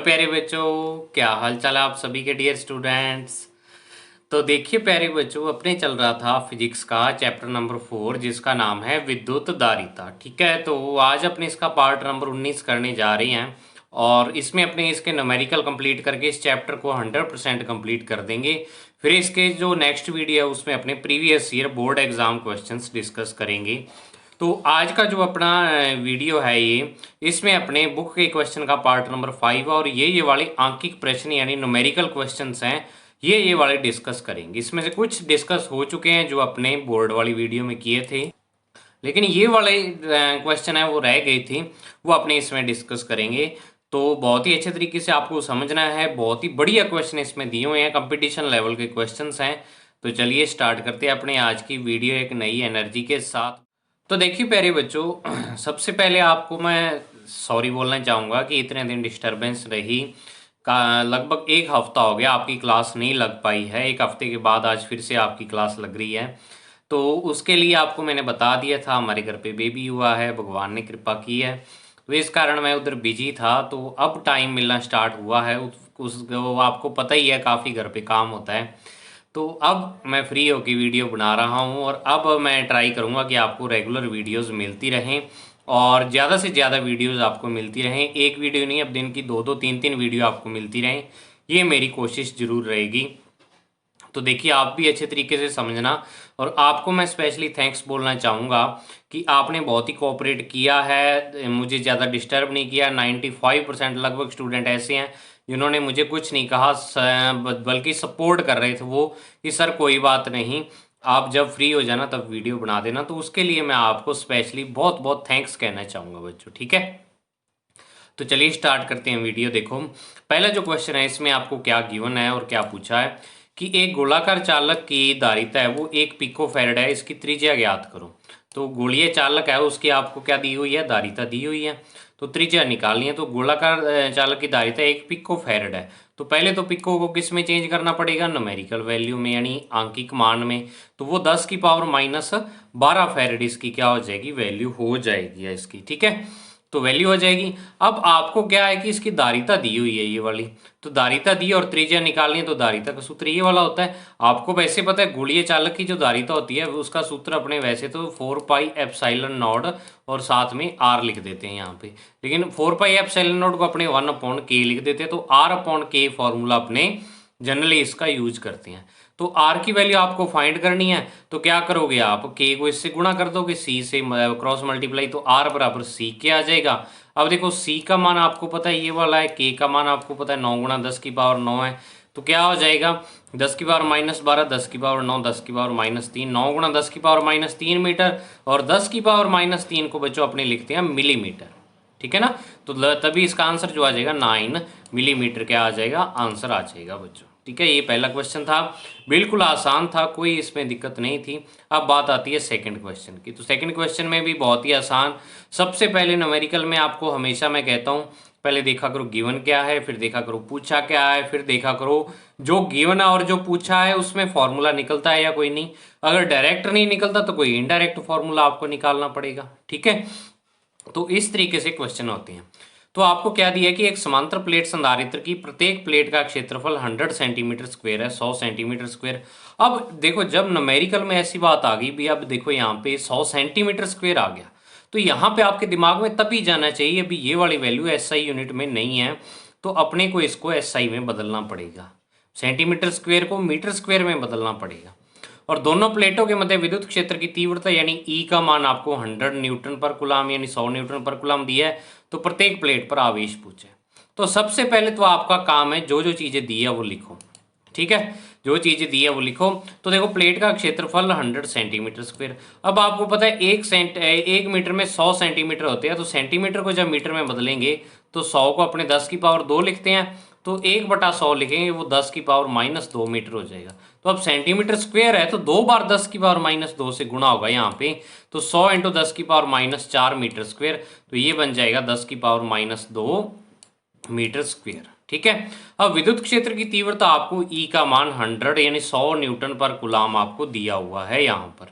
प्यारे बच्चों, क्या हाल चाल है आप सभी के डियर स्टूडेंट्स। तो देखिए प्यारे बच्चों, अपने चल रहा था फिजिक्स का चैप्टर नंबर 4 जिसका नाम है विद्युत धारिता। ठीक है, तो आज अपने इसका पार्ट नंबर 19 करने जा रहे हैं और इसमें अपने इसके न्यूमेरिकल कंप्लीट करके इस चैप्टर को 100% कंप्लीट कर देंगे। फिर इसके जो नेक्स्ट वीडियो है उसमें अपने previous year board exam questions discuss करेंगे। तो आज का जो अपना वीडियो है ये, इसमें अपने बुक के क्वेश्चन का पार्ट नंबर 5 और ये वाले आंकिक प्रश्न यानी न्यूमेरिकल क्वेश्चंस हैं, ये वाले डिस्कस करेंगे। इसमें से कुछ डिस्कस हो चुके हैं जो अपने बोर्ड वाली वीडियो में किए थे, लेकिन ये वाले क्वेश्चन है वो रह गई थी, वो अपने इसमें डिस्कस करेंगे। तो बहुत ही अच्छे तरीके से आपको समझना है, बहुत ही बढ़िया क्वेश्चन इसमें दिए हुए हैं, कंपटीशन लेवल के क्वेश्चंस हैं। तो चलिए स्टार्ट करते हैं अपने आज की वीडियो एक नई एनर्जी के साथ। तो देखिए प्यारे बच्चों, सबसे पहले आपको मैं सॉरी बोलना चाहूँगा कि इतने दिन डिस्टरबेंस रही का, लगभग एक हफ्ता हो गया आपकी क्लास नहीं लग पाई है। एक हफ्ते के बाद आज फिर से आपकी क्लास लग रही है, तो उसके लिए आपको मैंने बता दिया था हमारे घर पे बेबी हुआ है, भगवान ने कृपा की है, तो इस कारण मैं उधर बिजी था। तो अब टाइम मिलना स्टार्ट हुआ है, वो आपको पता ही है, काफ़ी घर पे काम होता है। तो अब मैं फ्री होकर वीडियो बना रहा हूँ और अब मैं ट्राई करूँगा कि आपको रेगुलर वीडियोस मिलती रहें और ज़्यादा से ज़्यादा वीडियोस आपको मिलती रहें। एक वीडियो नहीं, अब दिन की दो दो तीन तीन वीडियो आपको मिलती रहें, ये मेरी कोशिश ज़रूर रहेगी। तो देखिए आप भी अच्छे तरीके से समझना, और आपको मैं स्पेशली थैंक्स बोलना चाहूँगा कि आपने बहुत ही कोऑपरेट किया है, मुझे ज़्यादा डिस्टर्ब नहीं किया। 95% लगभग स्टूडेंट ऐसे हैं जिन्होंने मुझे कुछ नहीं कहा, बल्कि सपोर्ट कर रहे थे वो कि सर कोई बात नहीं, आप जब फ्री हो जाना तब वीडियो बना देना। तो उसके लिए मैं आपको स्पेशली बहुत बहुत थैंक्स कहना चाहूँगा बच्चों। ठीक है, तो चलिए स्टार्ट करते हैं वीडियो। देखो पहला जो क्वेश्चन है इसमें आपको क्या गिवन है और क्या पूछा है कि एक गोलाकार चालक की धारिता है वो 1 पिको फैराड है, इसकी त्रिज्या ज्ञात करो। तो गोलीय चालक है उसकी आपको क्या दी हुई है, धारिता दी हुई है, तो त्रिज्या निकालनी है। तो गोलाकार चालक की धारिता 1 पिको फैराड है, तो पहले तो पिको को किस में चेंज करना पड़ेगा, न्यूमेरिकल वैल्यू में यानी आंकिक मान में। तो वो 10 की पावर -12 फैराड इसकी क्या हो जाएगी, वैल्यू हो जाएगी इसकी। ठीक है, तो वैल्यू हो जाएगी। अब आपको क्या है कि इसकी धारिता दी हुई है ये वाली, तो धारिता दी और त्रिज्या निकालनी है, तो धारिता का सूत्र ये वाला होता है। आपको वैसे पता है गोलीय चालक की जो धारिता होती है उसका सूत्र अपने वैसे तो 4πε0 और साथ में r लिख देते हैं यहाँ पे, लेकिन 4πε0 को अपने 1/k लिख देते हैं। तो r/k फॉर्मूला अपने जनरली इसका यूज करते हैं। तो आर की वैल्यू आपको फाइंड करनी है, तो क्या करोगे आप, के को इससे गुणा कर दोगे, सी से क्रॉस मल्टीप्लाई, तो आर बराबर सी के आ जाएगा। अब देखो सी का मान आपको पता है ये वाला है, के का मान आपको पता है 9 गुणा 10 की पावर 9 है, तो क्या हो जाएगा 10 की पावर -12, 10 की पावर 9, 10 की पावर -3, 9 गुणा 10 की पावर -3 मीटर, और 10 की पावर -3 को बच्चों अपने लिखते हैं मिलीमीटर। ठीक है ना, तो तभी इसका आंसर जो आ जाएगा 9 मिलीमीटर क्या आ जाएगा, आंसर आ जाएगा बच्चों। ठीक है, ये पहला क्वेश्चन था, बिल्कुल आसान था, कोई इसमें दिक्कत नहीं थी। अब बात आती है सेकंड क्वेश्चन की, तो सेकंड क्वेश्चन में भी बहुत ही आसान। सबसे पहले न्यूमेरिकल में आपको हमेशा मैं कहता हूँ पहले देखा करो गिवन क्या है, फिर देखा करो पूछा क्या है, फिर देखा करो जो गिवन है और जो पूछा है उसमें फॉर्मूला निकलता है या कोई नहीं। अगर डायरेक्ट नहीं निकलता तो कोई इनडायरेक्ट फॉर्मूला आपको निकालना पड़ेगा। ठीक है, तो इस तरीके से क्वेश्चन होते हैं। तो आपको क्या दिया है कि एक समांतर प्लेट संधारित्र की प्रत्येक प्लेट का क्षेत्रफल 100 सेंटीमीटर स्क्वायर है, 100 सेंटीमीटर स्क्वायर। अब देखो जब न्यूमेरिकल में ऐसी बात आ गई भी, अब देखो यहाँ पे 100 सेंटीमीटर स्क्वायर आ गया, तो यहाँ पे आपके दिमाग में तभी जाना चाहिए अभी ये वाली वैल्यू एसआई यूनिट में नहीं है, तो अपने को इसको एसआई में बदलना पड़ेगा, सेंटीमीटर स्क्वायर को मीटर स्क्वायर में बदलना पड़ेगा। और दोनों प्लेटों के मध्य विद्युत क्षेत्र की तीव्रता यानी ई का मान आपको 100 न्यूटन पर कुलाम यानी 100 न्यूटन पर कुलाम दिया है। तो प्रत्येक प्लेट पर आवेश पूछे, तो सबसे पहले तो आपका काम है जो जो चीज़ें दी है वो लिखो। ठीक है, जो चीज़ें दी है वो लिखो। तो देखो प्लेट का क्षेत्रफल 100 सेंटीमीटर स्क्वायर। अब आपको पता है 1 मीटर में 100 सेंटीमीटर होते हैं, तो सेंटीमीटर को जब मीटर में बदलेंगे तो 100 को अपने 10 की पावर 2 लिखते हैं, तो 1/100 लिखेंगे, वो 10 की पावर -2 मीटर हो जाएगा। तो अब सेंटीमीटर स्क्वायर है तो 2 बार 10 की पावर -2 से गुणा होगा यहाँ पे, तो 100 × 10 की पावर -4 मीटर स्क्वायर, तो ये बन जाएगा 10 की पावर -2 मीटर स्क्वायर। ठीक है, अब विद्युत क्षेत्र की तीव्रता आपको ई का मान 100 यानी 100 न्यूटन पर कुलाम आपको दिया हुआ है यहाँ पर,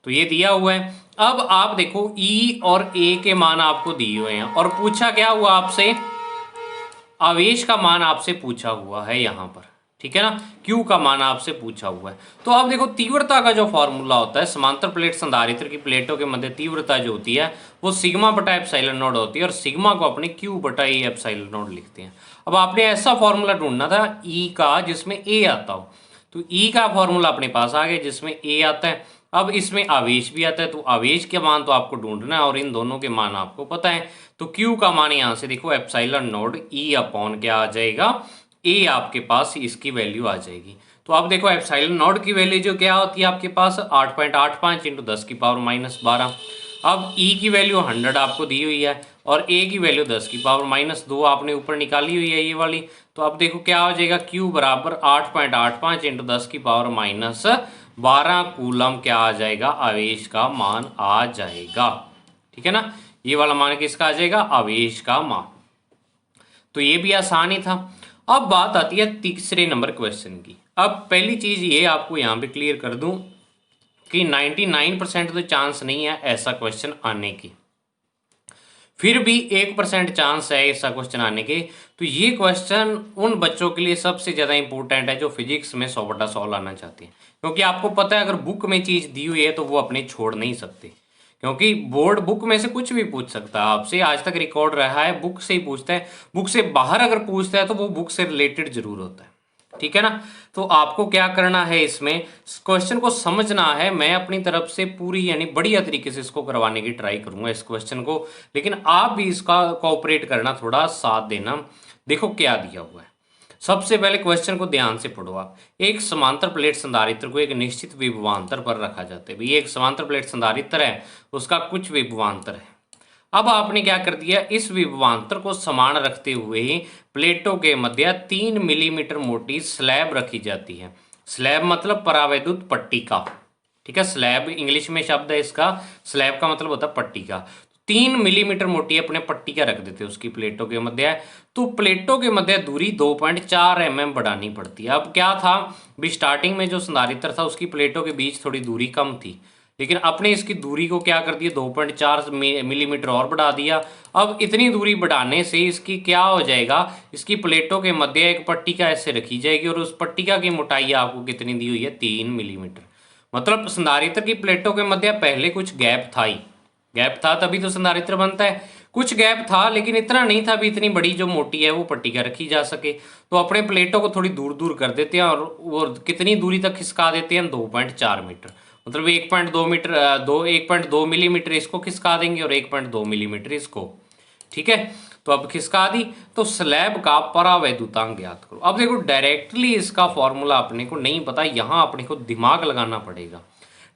तो ये दिया हुआ है। अब आप देखो ई और ए के मान आपको दिए हुए हैं और पूछा क्या हुआ आपसे आवेश का मान आपसे पूछा हुआ है यहाँ पर, ठीक है ना, Q का मान आपसे पूछा हुआ है। तो अब देखो तीव्रता का जो फॉर्मूला होता है, समांतर प्लेट संधारित्र की प्लेटों के मध्य तीव्रता जो होती है वो सिग्मा बटा एप्सिलॉन नॉट होती है, और सिग्मा को अपने Q बटा E एप्सिलॉन नॉट लिखते हैं। अब आपने ऐसा फॉर्मूला ढूंढना था E का जिसमें A आता हो, तो E का फॉर्मूला अपने पास आ गया जिसमें A आता है। अब इसमें आवेश भी आता है, तो आवेश के मान तो आपको ढूंढना है और इन दोनों के मान आपको पता है। तो Q का मान यहाँ से देखो एप्सिलॉन नॉट E अपॉन क्या आ जाएगा, A आपके पास इसकी वैल्यू आ जाएगी। तो आप देखो एप्सिलॉन नॉट की वैल्यू जो क्या होती है आपके पास 8.85 इंटू 10 की पावर -12। अब E की वैल्यू 100 आपको दी हुई है और A की वैल्यू 10 की पावर -2 आपने ऊपर निकाली हुई है ये वाली। तो अब देखो क्या हो जाएगा, Q बराबर 8.85 इंटू 10 की पावर -12 कूलम क्या आ जाएगा, आवेश का मान आ जाएगा। ठीक है ना, ये वाला मान किसका आ जाएगा, आवेश का मान। तो ये भी आसान ही था। अब बात आती है तीसरे नंबर क्वेश्चन की। अब पहली चीज ये आपको यहाँ पे क्लियर कर दूं कि 99% तो चांस नहीं है ऐसा क्वेश्चन आने की, फिर भी 1% चांस है ऐसा क्वेश्चन आने के। तो ये क्वेश्चन उन बच्चों के लिए सबसे ज़्यादा इंपॉर्टेंट है जो फिजिक्स में 100/100 लाना चाहते हैं, क्योंकि आपको पता है अगर बुक में चीज़ दी हुई है तो वो अपने छोड़ नहीं सकते, क्योंकि बोर्ड बुक में से कुछ भी पूछ सकता है आपसे। आज तक रिकॉर्ड रहा है बुक से ही पूछता है, बुक से बाहर अगर पूछता है तो वो बुक से रिलेटेड जरूर होता है। ठीक है ना, तो आपको क्या करना है, इसमें क्वेश्चन को समझना है। मैं अपनी तरफ से पूरी यानी बढ़िया तरीके से इसको करवाने की ट्राई करूंगा इस क्वेश्चन को, लेकिन आप भी इसका कोऑपरेट करना, थोड़ा साथ देना। देखो क्या दिया हुआ है, सबसे पहले क्वेश्चन को ध्यान से पढ़ो आप। एक समांतर प्लेट संधारित्र को एक निश्चित विभवांतर पर रखा जाता है। भाई एक समांतर प्लेट संधारित्र है, उसका कुछ विभवांतर है। अब आपने क्या कर दिया, इस विभवांतर को समान रखते हुए प्लेटों के मध्य 3 मिलीमीटर मोटी स्लैब रखी जाती है। स्लैब मतलब परावैद्युत पट्टिका, ठीक है, स्लैब इंग्लिश में शब्द है इसका, स्लैब का मतलब होता है पट्टिका। 3 मिलीमीटर मोटी अपने पट्टिका रख देते हैं उसकी प्लेटों के मध्य। तो प्लेटों के मध्य दूरी 2.4 mm बढ़ानी पड़ती है। अब क्या था भी, स्टार्टिंग में जो संधारित्र था उसकी प्लेटों के बीच थोड़ी दूरी कम थी, लेकिन अपने इसकी दूरी को क्या कर दिया, 2.4 मिलीमीटर और बढ़ा दिया। अब इतनी दूरी बढ़ाने से इसकी क्या हो जाएगा, इसकी प्लेटों के मध्य एक पट्टिका ऐसे रखी जाएगी और उस पट्टिका की मोटाई आपको कितनी दी हुई है, 3 मिलीमीटर। मतलब संधारित्र की प्लेटों के मध्य पहले कुछ गैप था ही, गैप था तभी तो संधारित्र बनता है। कुछ गैप था लेकिन इतना नहीं था भी इतनी बड़ी जो मोटी है वो पट्टिका रखी जा सके। तो अपने प्लेटों को थोड़ी दूर दूर कर देते हैं और कितनी दूरी तक खिसका देते हैं, 2.4 मीटर। मतलब 1.2 मीटर 1.2 मिलीमीटर इसको खिसका देंगे और 1.2 मिलीमीटर इसको। ठीक है, तो अब खिसका दी, तो स्लैब का परावैद्युतांक ज्ञात करो। अब देखो डायरेक्टली इसका फॉर्मूला अपने को नहीं पता, यहाँ अपने को दिमाग लगाना पड़ेगा।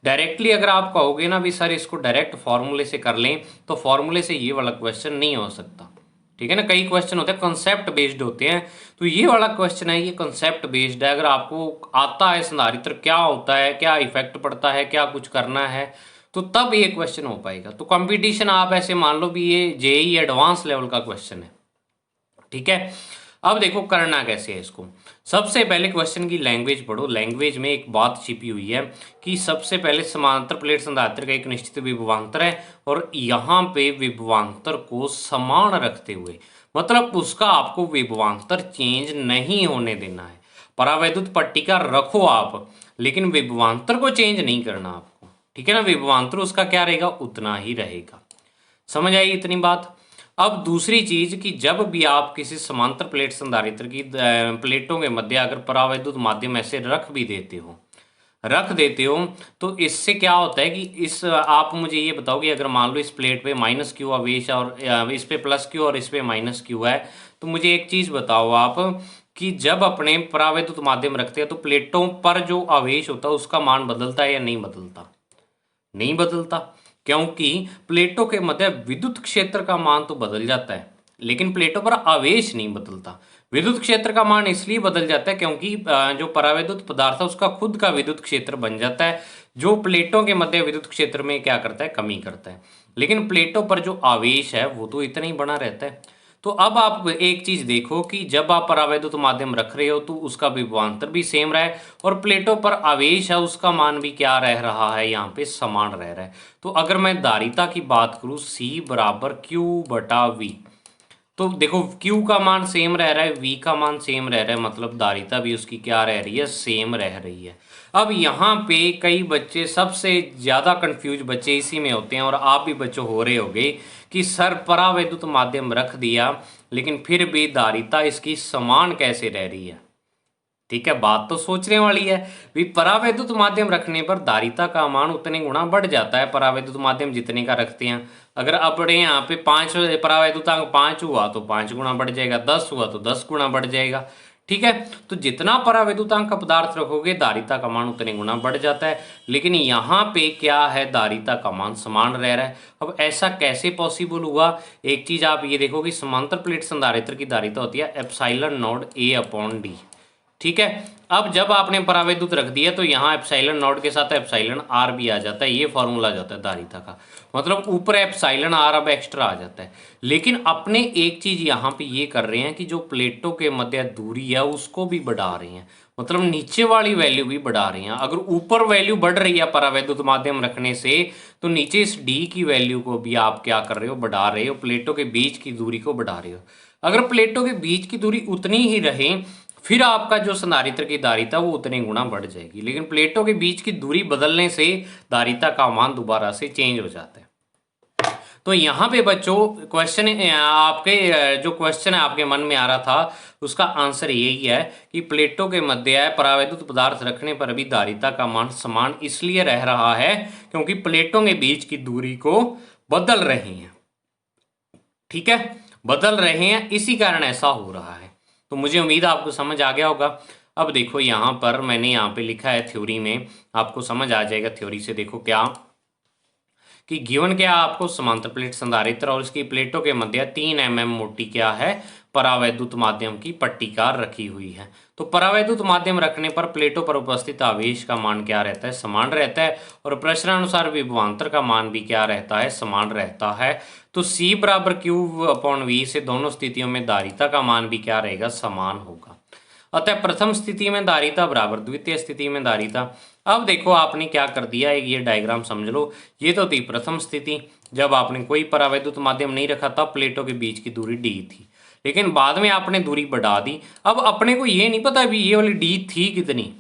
डायरेक्टली अगर आप कहोगे ना भी सर इसको डायरेक्ट फॉर्मूले से कर लें, तो फॉर्मूले से ये वाला क्वेश्चन नहीं हो सकता। ठीक है ना, कई क्वेश्चन होते हैं कंसेप्ट बेस्ड होते हैं, तो ये वाला क्वेश्चन है ये कंसेप्ट बेस्ड है। अगर आपको आता है संधारित्र क्या होता है, क्या इफेक्ट पड़ता है, क्या कुछ करना है, तो तब ये क्वेश्चन हो पाएगा। तो कंपटीशन आप ऐसे मान लो भी ये जेईई एडवांस लेवल का क्वेश्चन है। ठीक है, अब देखो करना कैसे है इसको। सबसे पहले क्वेश्चन की लैंग्वेज पढ़ो। लैंग्वेज में एक बात छिपी हुई है कि सबसे पहले समांतर प्लेट संधारित्र का एक निश्चित विभवांतर है और यहाँ पे विभवांतर को समान रखते हुए, मतलब उसका आपको विभवांतर चेंज नहीं होने देना है। परावैद्युत पट्टिका रखो आप, लेकिन विभवांतर को चेंज नहीं करना आपको। ठीक है ना, विभवांतर उसका क्या रहेगा, उतना ही रहेगा। समझ आई इतनी बात। अब दूसरी चीज कि जब भी आप किसी समांतर प्लेट संधारित्र की प्लेटों के मध्य अगर परावैद्युत माध्यम ऐसे रख देते हो तो इससे क्या होता है कि इस आप मुझे ये बताओ कि अगर मान लो इस प्लेट पे -Q आवेश और इस पे +Q और इस पे -Q है, तो मुझे एक चीज बताओ आप कि जब अपने परावैद्युत माध्यम रखते हैं तो प्लेटों पर जो आवेश होता है उसका मान बदलता है या नहीं बदलता? नहीं बदलता, क्योंकि प्लेटों के मध्य विद्युत क्षेत्र का मान तो बदल जाता है लेकिन प्लेटों पर आवेश नहीं बदलता। विद्युत क्षेत्र का मान इसलिए बदल जाता है क्योंकि जो परावैद्युत पदार्थ है उसका खुद का विद्युत क्षेत्र बन जाता है, जो प्लेटों के मध्य विद्युत क्षेत्र में क्या करता है, कमी करता है। लेकिन प्लेटों पर जो आवेश है वो तो इतना ही बना रहता है। तो अब आप एक चीज देखो कि जब आप परावैद्युत माध्यम रख रहे हो तो उसका विभवांतर भी सेम रहा है और प्लेटों पर आवेश है उसका मान भी क्या रह रहा है, यहाँ पे समान रह रहा है। तो अगर मैं धारिता की बात करूं C बराबर Q बटा V, तो देखो Q का मान सेम रह रहा है, V का मान सेम रह रहा है, मतलब धारिता भी उसकी क्या रह रही है, सेम रह रही है। अब यहाँ पे कई बच्चे, सबसे ज़्यादा कंफ्यूज बच्चे इसी में होते हैं, और आप भी बच्चों हो रहे होगे कि सर परावैद्युत माध्यम रख दिया लेकिन फिर भी धारिता इसकी समान कैसे रह रही है। ठीक है, बात तो सोचने वाली है भी। परावैद्युत माध्यम रखने पर धारिता का मान उतने गुना बढ़ जाता है, परावैद्युत माध्यम जितने का रखते हैं। अगर अपने यहाँ पे 5 परावैद्युतांक 5 हुआ तो 5 गुना बढ़ जाएगा, 10 हुआ तो 10 गुना बढ़ जाएगा। ठीक है, तो जितना परावैद्युतांक का पदार्थ रखोगे धारिता का मान उतने गुना बढ़ जाता है। लेकिन यहाँ पे क्या है, धारिता का मान समान रह रहा है। अब ऐसा कैसे पॉसिबल हुआ, एक चीज आप ये देखो कि समांतर प्लेट संधारित्र की धारिता होती है epsilon not A upon D. ठीक है, अब जब आपने परावैद्युत रख दिया तो यहाँ एप्सिलॉन नॉट के साथ एप्सिलॉन आर भी आ जाता है, ये फॉर्मूला आ जाता है धारिता का, मतलब ऊपर एप्सिलॉन आर अब एक्स्ट्रा आ जाता है। लेकिन अपने एक चीज यहाँ पे ये कर रहे हैं कि जो प्लेटों के मध्य दूरी है उसको भी बढ़ा रहे हैं, मतलब नीचे वाली वैल्यू भी बढ़ा रहे हैं। अगर ऊपर वैल्यू बढ़ रही है परावैद्युत माध्यम रखने से, तो नीचे इस डी की वैल्यू को भी आप क्या कर रहे हो, बढ़ा रहे हो, प्लेटों के बीच की दूरी को बढ़ा रहे हो। अगर प्लेटों के बीच की दूरी उतनी ही रहे फिर आपका जो संधारित्र की धारिता वो उतने गुना बढ़ जाएगी। लेकिन प्लेटों के बीच की दूरी बदलने से धारिता का मान दोबारा से चेंज हो जाता है। तो यहाँ पे बच्चों क्वेश्चन आपके जो क्वेश्चन है आपके मन में आ रहा था उसका आंसर यही है कि प्लेटों के मध्य परावैद्युत पदार्थ रखने पर भी धारिता का मान समान इसलिए रह रहा है क्योंकि प्लेटों के बीच की दूरी को बदल रहे हैं। ठीक है, बदल रहे हैं, इसी कारण ऐसा हो रहा है। तो मुझे उम्मीद है आपको समझ आ गया होगा। अब देखो यहाँ पर मैंने यहाँ पे लिखा है थ्योरी में, आपको समझ आ जाएगा थ्योरी से। देखो क्या कि गिवन क्या आपको समांतर प्लेट संधारित्र और इसकी प्लेटों के मध्य 3 mm मोटी क्या है, परावैद्युत माध्यम की पट्टिकार रखी हुई है। तो परावैद्युत माध्यम रखने पर प्लेटों पर उपस्थित आवेश का मान क्या रहता है, समान रहता है, और प्रश्नानुसार विभवांतर का मान भी क्या रहता है, समान रहता है। तो C बराबर Q अपॉन V से दोनों स्थितियों में धारिता का मान भी क्या रहेगा, समान होगा। अतः प्रथम स्थिति में धारिता बराबर द्वितीय स्थिति में धारिता। अब देखो आपने क्या कर दिया, एक ये डायग्राम समझ लो। ये तो थी प्रथम स्थिति, जब आपने कोई परावैद्युत माध्यम नहीं रखा तब प्लेटों के बीच की दूरी d थी, लेकिन बाद में आपने दूरी बढ़ा दी। अब अपने को ये नहीं पता अभी ये वाली d थी कितनी,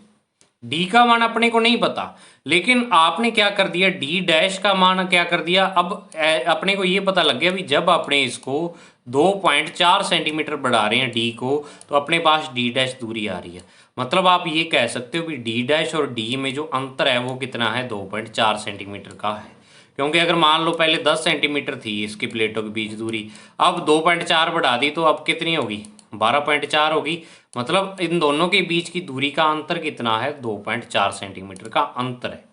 डी का मान अपने को नहीं पता, लेकिन आपने क्या कर दिया, डी डैश का मान क्या कर दिया। अब अपने को ये पता लग गया भी जब अपने इसको 2.4 सेंटीमीटर बढ़ा रहे हैं डी को, तो अपने पास डी डैश दूरी आ रही है। मतलब आप ये कह सकते हो कि डी डैश और डी में जो अंतर है वो कितना है, 2.4 सेंटीमीटर का है। क्योंकि अगर मान लो पहले 10 सेंटीमीटर थी इसकी प्लेटों के बीच दूरी, अब 2.4 बढ़ा दी तो अब कितनी होगी, 12.4 होगी। मतलब इन दोनों के बीच की दूरी का अंतर कितना है, 2.4 सेंटीमीटर का अंतर है।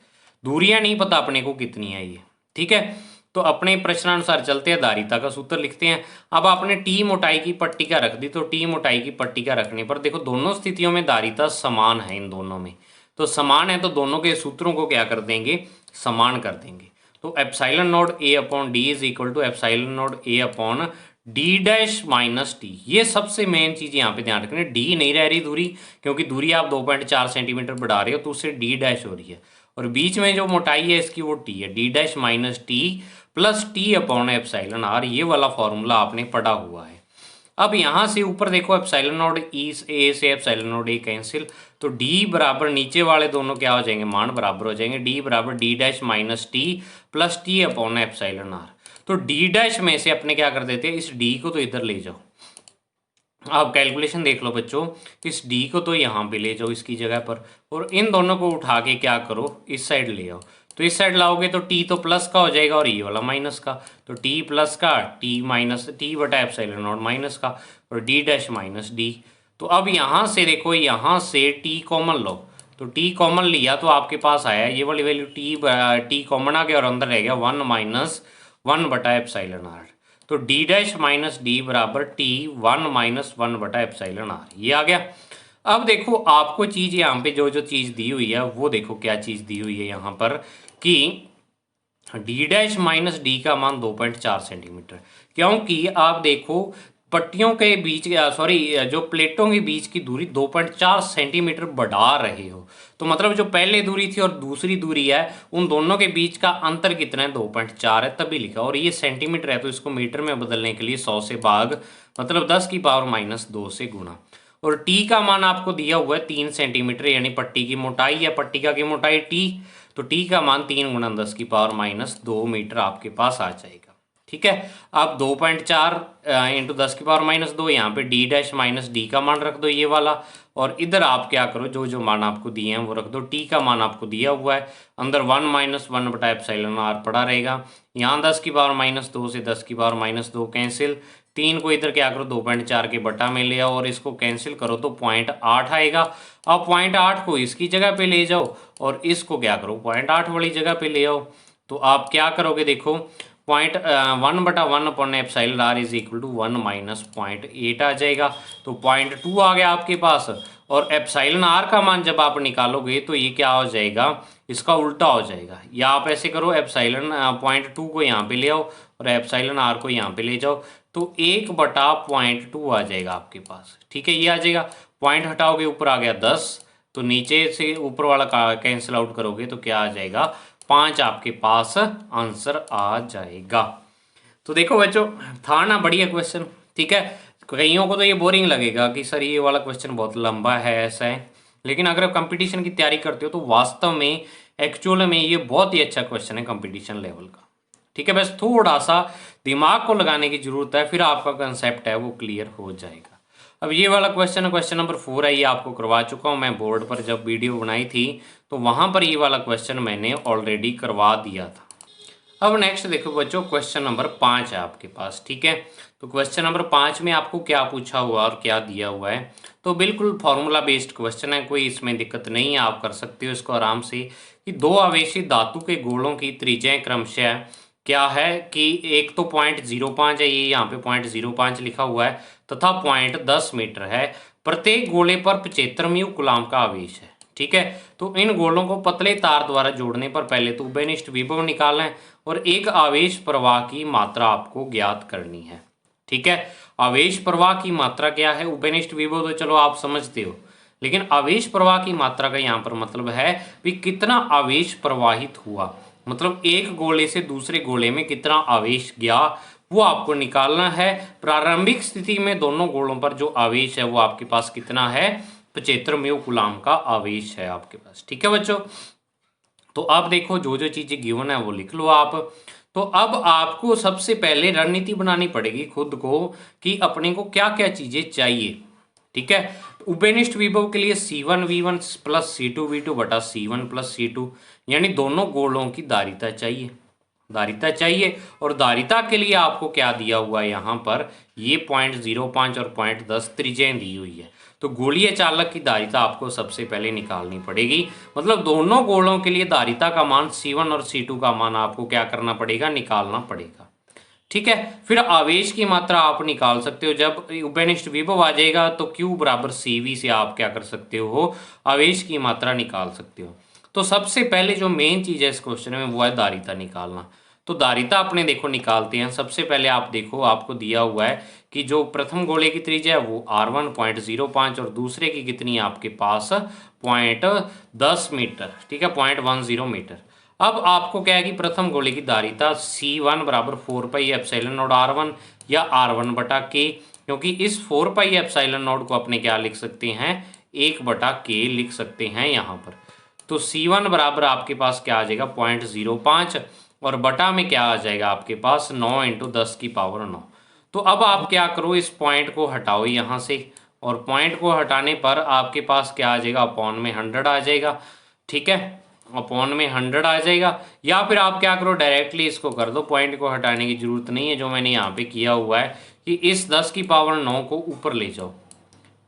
दूरियां नहीं पता अपने को कितनी है ये। ठीक है, तो अपने प्रश्नानुसार चलते हैं, धारिता का सूत्र लिखते हैं। अब आपने टी मोटाई की पट्टिका रख दी, तो टी मोटाई की पट्टिका रखने पर देखो दोनों स्थितियों में धारिता समान है, इन दोनों में तो समान है, तो दोनों के सूत्रों को क्या कर देंगे, समान कर देंगे। तो epsilon not A upon D is equal to epsilon not A upon D dash minus T. ये सबसे मेन चीज यहाँ पे ध्यान रखना, डी नहीं रह रही दूरी, क्योंकि दूरी आप 2.4 सेंटीमीटर बढ़ा रहे हो तो उससे डी डैश हो रही है, और बीच में जो मोटाई है इसकी वो टी है, D dash minus T plus T upon epsilon R. ये वाला फॉर्मूला आपने पढ़ा हुआ है। अब यहाँ से ऊपर देखो एप्सिलॉन नॉट ई ए से एप्सिलॉन नॉट ए कैंसिल, तो डी बराबर नीचे वाले दोनों क्या हो जाएंगे, मान बराबर हो जाएंगे। डी बराबर D dash minus T plus T upon epsilon R. तो डी डैश में से अपने क्या कर देते हैं, इस डी को तो इधर ले जाओ, आप कैलकुलेशन देख लो बच्चों, इस डी को तो यहाँ पे ले जाओ इसकी जगह पर, और इन दोनों को उठा के क्या करो, इस साइड ले आओ। तो इस साइड लाओगे तो टी तो प्लस का हो जाएगा और ये वाला माइनस का, तो टी प्लस का टी माइनस टी बटा एप्सिलॉन नॉट माइनस का, और डी डैश माइनस डी। तो अब यहाँ से देखो, यहाँ से टी कॉमन लो, तो टी कॉमन लिया तो आपके पास आया ये वाली वैल्यू, टी कॉमन आ गया और अंदर रह गया 1 माइनस 1 बटा एप्सिलॉन आर। तो डी डैश माइनस डी बराबर टी 1 माइनस 1 बटा एप्सिलॉन आर, ये आ गया। अब देखो आपको चीज यहाँ पे जो जो चीज दी हुई है वो देखो क्या चीज दी हुई है यहाँ पर, कि डी डैश माइनस डी का मान 2.4 सेंटीमीटर, क्योंकि आप देखो पट्टियों के बीच जो प्लेटों के बीच की दूरी 2.4 सेंटीमीटर बढ़ा रहे हो। तो मतलब जो पहले दूरी थी और दूसरी दूरी है उन दोनों के बीच का अंतर कितना है, 2.4 है, तभी लिखा। और ये सेंटीमीटर है तो इसको मीटर में बदलने के लिए 100 से भाग मतलब 10⁻⁻2 से गुणा। और टी का मान आपको दिया हुआ है 3 सेंटीमीटर, यानी पट्टी की मोटाई है, पट्टिका की मोटाई टी, तो टी का मान 3 × 10⁻2 मीटर आपके पास आ जाएगा। ठीक है, अब 2.4 × 10⁻2 यहाँ पे डी डैश माइनस डी का मान रख दो ये वाला, और इधर आप क्या करो, जो जो मान आपको दिए हैं वो रख दो। टी का मान आपको दिया हुआ है, अंदर 1 - 1/ε r पड़ा रहेगा। यहाँ 10⁻2 से 10⁻2 कैंसिल, 3 को इधर क्या करो 2.4 के बटा में ले आओ और इसको कैंसिल करो तो 0.8 आएगा। अब 0.8 को इसकी जगह पे ले जाओ और इसको क्या करो 0.8 वाली जगह पे ले आओ। तो आप क्या करोगे, देखो 1/1/1/ε r इज इक्वल टू 1 - 0.8 आ जाएगा। तो 0.2 आ गया आपके पास। और एप्साइलन आर का मान जब आप निकालोगे तो ये क्या हो जाएगा, इसका उल्टा हो जाएगा। या आप ऐसे करो, एप्साइलन 0.2 को यहाँ पे ले आओ और एप्साइलन आर को यहाँ पे ले जाओ, तो 1/0.2 आ जाएगा आपके पास। ठीक है, ये आ जाएगा। पॉइंट हटाओगे ऊपर आ गया 10, तो नीचे से ऊपर वाला कैंसिल आउट करोगे तो क्या आ जाएगा 5 आपके पास आंसर आ जाएगा। तो देखो बच्चों, था ना बढ़िया क्वेश्चन। ठीक है, कईयों को तो ये बोरिंग लगेगा कि सर ये वाला क्वेश्चन बहुत लंबा है, ऐसा है, लेकिन अगर आप कंपटीशन की तैयारी करते हो तो वास्तव में एक्चुअल में ये बहुत ही अच्छा क्वेश्चन है कंपटीशन लेवल का। ठीक है, बस थोड़ा सा दिमाग को लगाने की जरूरत है, फिर आपका कंसेप्ट है वो क्लियर हो जाएगा। अब ये वाला क्वेश्चन नंबर 4 है, ये आपको करवा चुका हूँ मैं बोर्ड पर, जब वीडियो बनाई थी तो वहाँ पर ये वाला क्वेश्चन मैंने ऑलरेडी करवा दिया था। अब नेक्स्ट देखो बच्चों, क्वेश्चन नंबर 5 है आपके पास। ठीक है, तो क्वेश्चन नंबर 5 में आपको क्या पूछा हुआ और क्या दिया हुआ है, तो बिल्कुल फॉर्मूला बेस्ड क्वेश्चन है, कोई इसमें दिक्कत नहीं है, आप कर सकते हो इसको आराम से। कि दो आवेशी धातु के गोलों की त्रिज्याएं क्रमशः क्या है कि एक तो 0.05 है, ये यहाँ पे 0.05 लिखा हुआ है, तथा 0.10 मीटर है। प्रत्येक गोले पर 75 म्यू कूलाम का आवेश है। ठीक है, तो इन गोलों को पतले तार द्वारा जोड़ने पर पहले तो उभयनिष्ठ विभव निकालना है और एक आवेश प्रवाह की मात्रा आपको ज्ञात करनी है। ठीक है, आवेश प्रवाह की मात्रा क्या है, उभयनिष्ठ विभव तो चलो आप समझते हो, लेकिन आवेश प्रवाह की मात्रा का यहाँ पर मतलब है कि कितना आवेश प्रवाहित हुआ, मतलब एक गोले से दूसरे गोले में कितना आवेश गया वो आपको निकालना है। प्रारंभिक स्थिति में दोनों गोलों पर जो आवेश है वो आपके पास कितना है, 75 म्यू कूलाम का आवेश है आपके पास। ठीक है बच्चों, तो अब देखो जो जो चीजें गिवन है वो लिख लो आप। तो अब आपको सबसे पहले रणनीति बनानी पड़ेगी खुद को कि अपने को क्या क्या चीजें चाहिए। ठीक है, उभयनिष्ठ विभव के लिए C1V1 + C2V2 बटा C1 + C2, यानी दोनों गोलों की धारिता चाहिए, धारिता चाहिए। और धारिता के लिए आपको क्या दिया हुआ है यहाँ पर, ये 0.05 और 0.10 त्रिज्याएं दी हुई है। तो गोलीय चालक की धारिता आपको सबसे पहले निकालनी पड़ेगी, मतलब दोनों गोलों के लिए धारिता का मान C1 और C2 का मान आपको क्या करना पड़ेगा, निकालना पड़ेगा। ठीक है, फिर आवेश की मात्रा आप निकाल सकते हो, जब उभयनिष्ठ विभव आ जाएगा तो Q = CV से आप क्या कर सकते हो, आवेश की मात्रा निकाल सकते हो। तो सबसे पहले जो मेन चीज है इस क्वेश्चन में वो है धारिता निकालना। तो धारिता अपने देखो निकालते हैं। सबसे पहले आप देखो, आपको दिया हुआ है कि जो प्रथम गोले की त्रिज्या है वो R1 0.05 और दूसरे की कितनी है आपके पास 0.10 मीटर। ठीक है, 0.10 मीटर। अब आपको क्या है कि प्रथम गोले की धारिता C1 = 4πε0 R1 या R1/K, क्योंकि इस 4πε0 को अपने क्या लिख सकते हैं, 1/K लिख सकते हैं यहाँ पर। तो C1 बराबर आपके पास क्या आ जाएगा 0.05 और बटा में क्या आ जाएगा आपके पास 9 × 10⁻9। तो अब आप क्या करो, इस पॉइंट को हटाओ यहाँ से, और पॉइंट को हटाने पर आपके पास क्या आ जाएगा, अपॉन में 100 आ जाएगा। ठीक है, अपॉन में 100 आ जाएगा। या फिर आप क्या करो, डायरेक्टली इसको कर दो, पॉइंट को हटाने की जरूरत नहीं है। जो मैंने यहाँ पे किया हुआ है कि इस 10⁻9 को ऊपर ले जाओ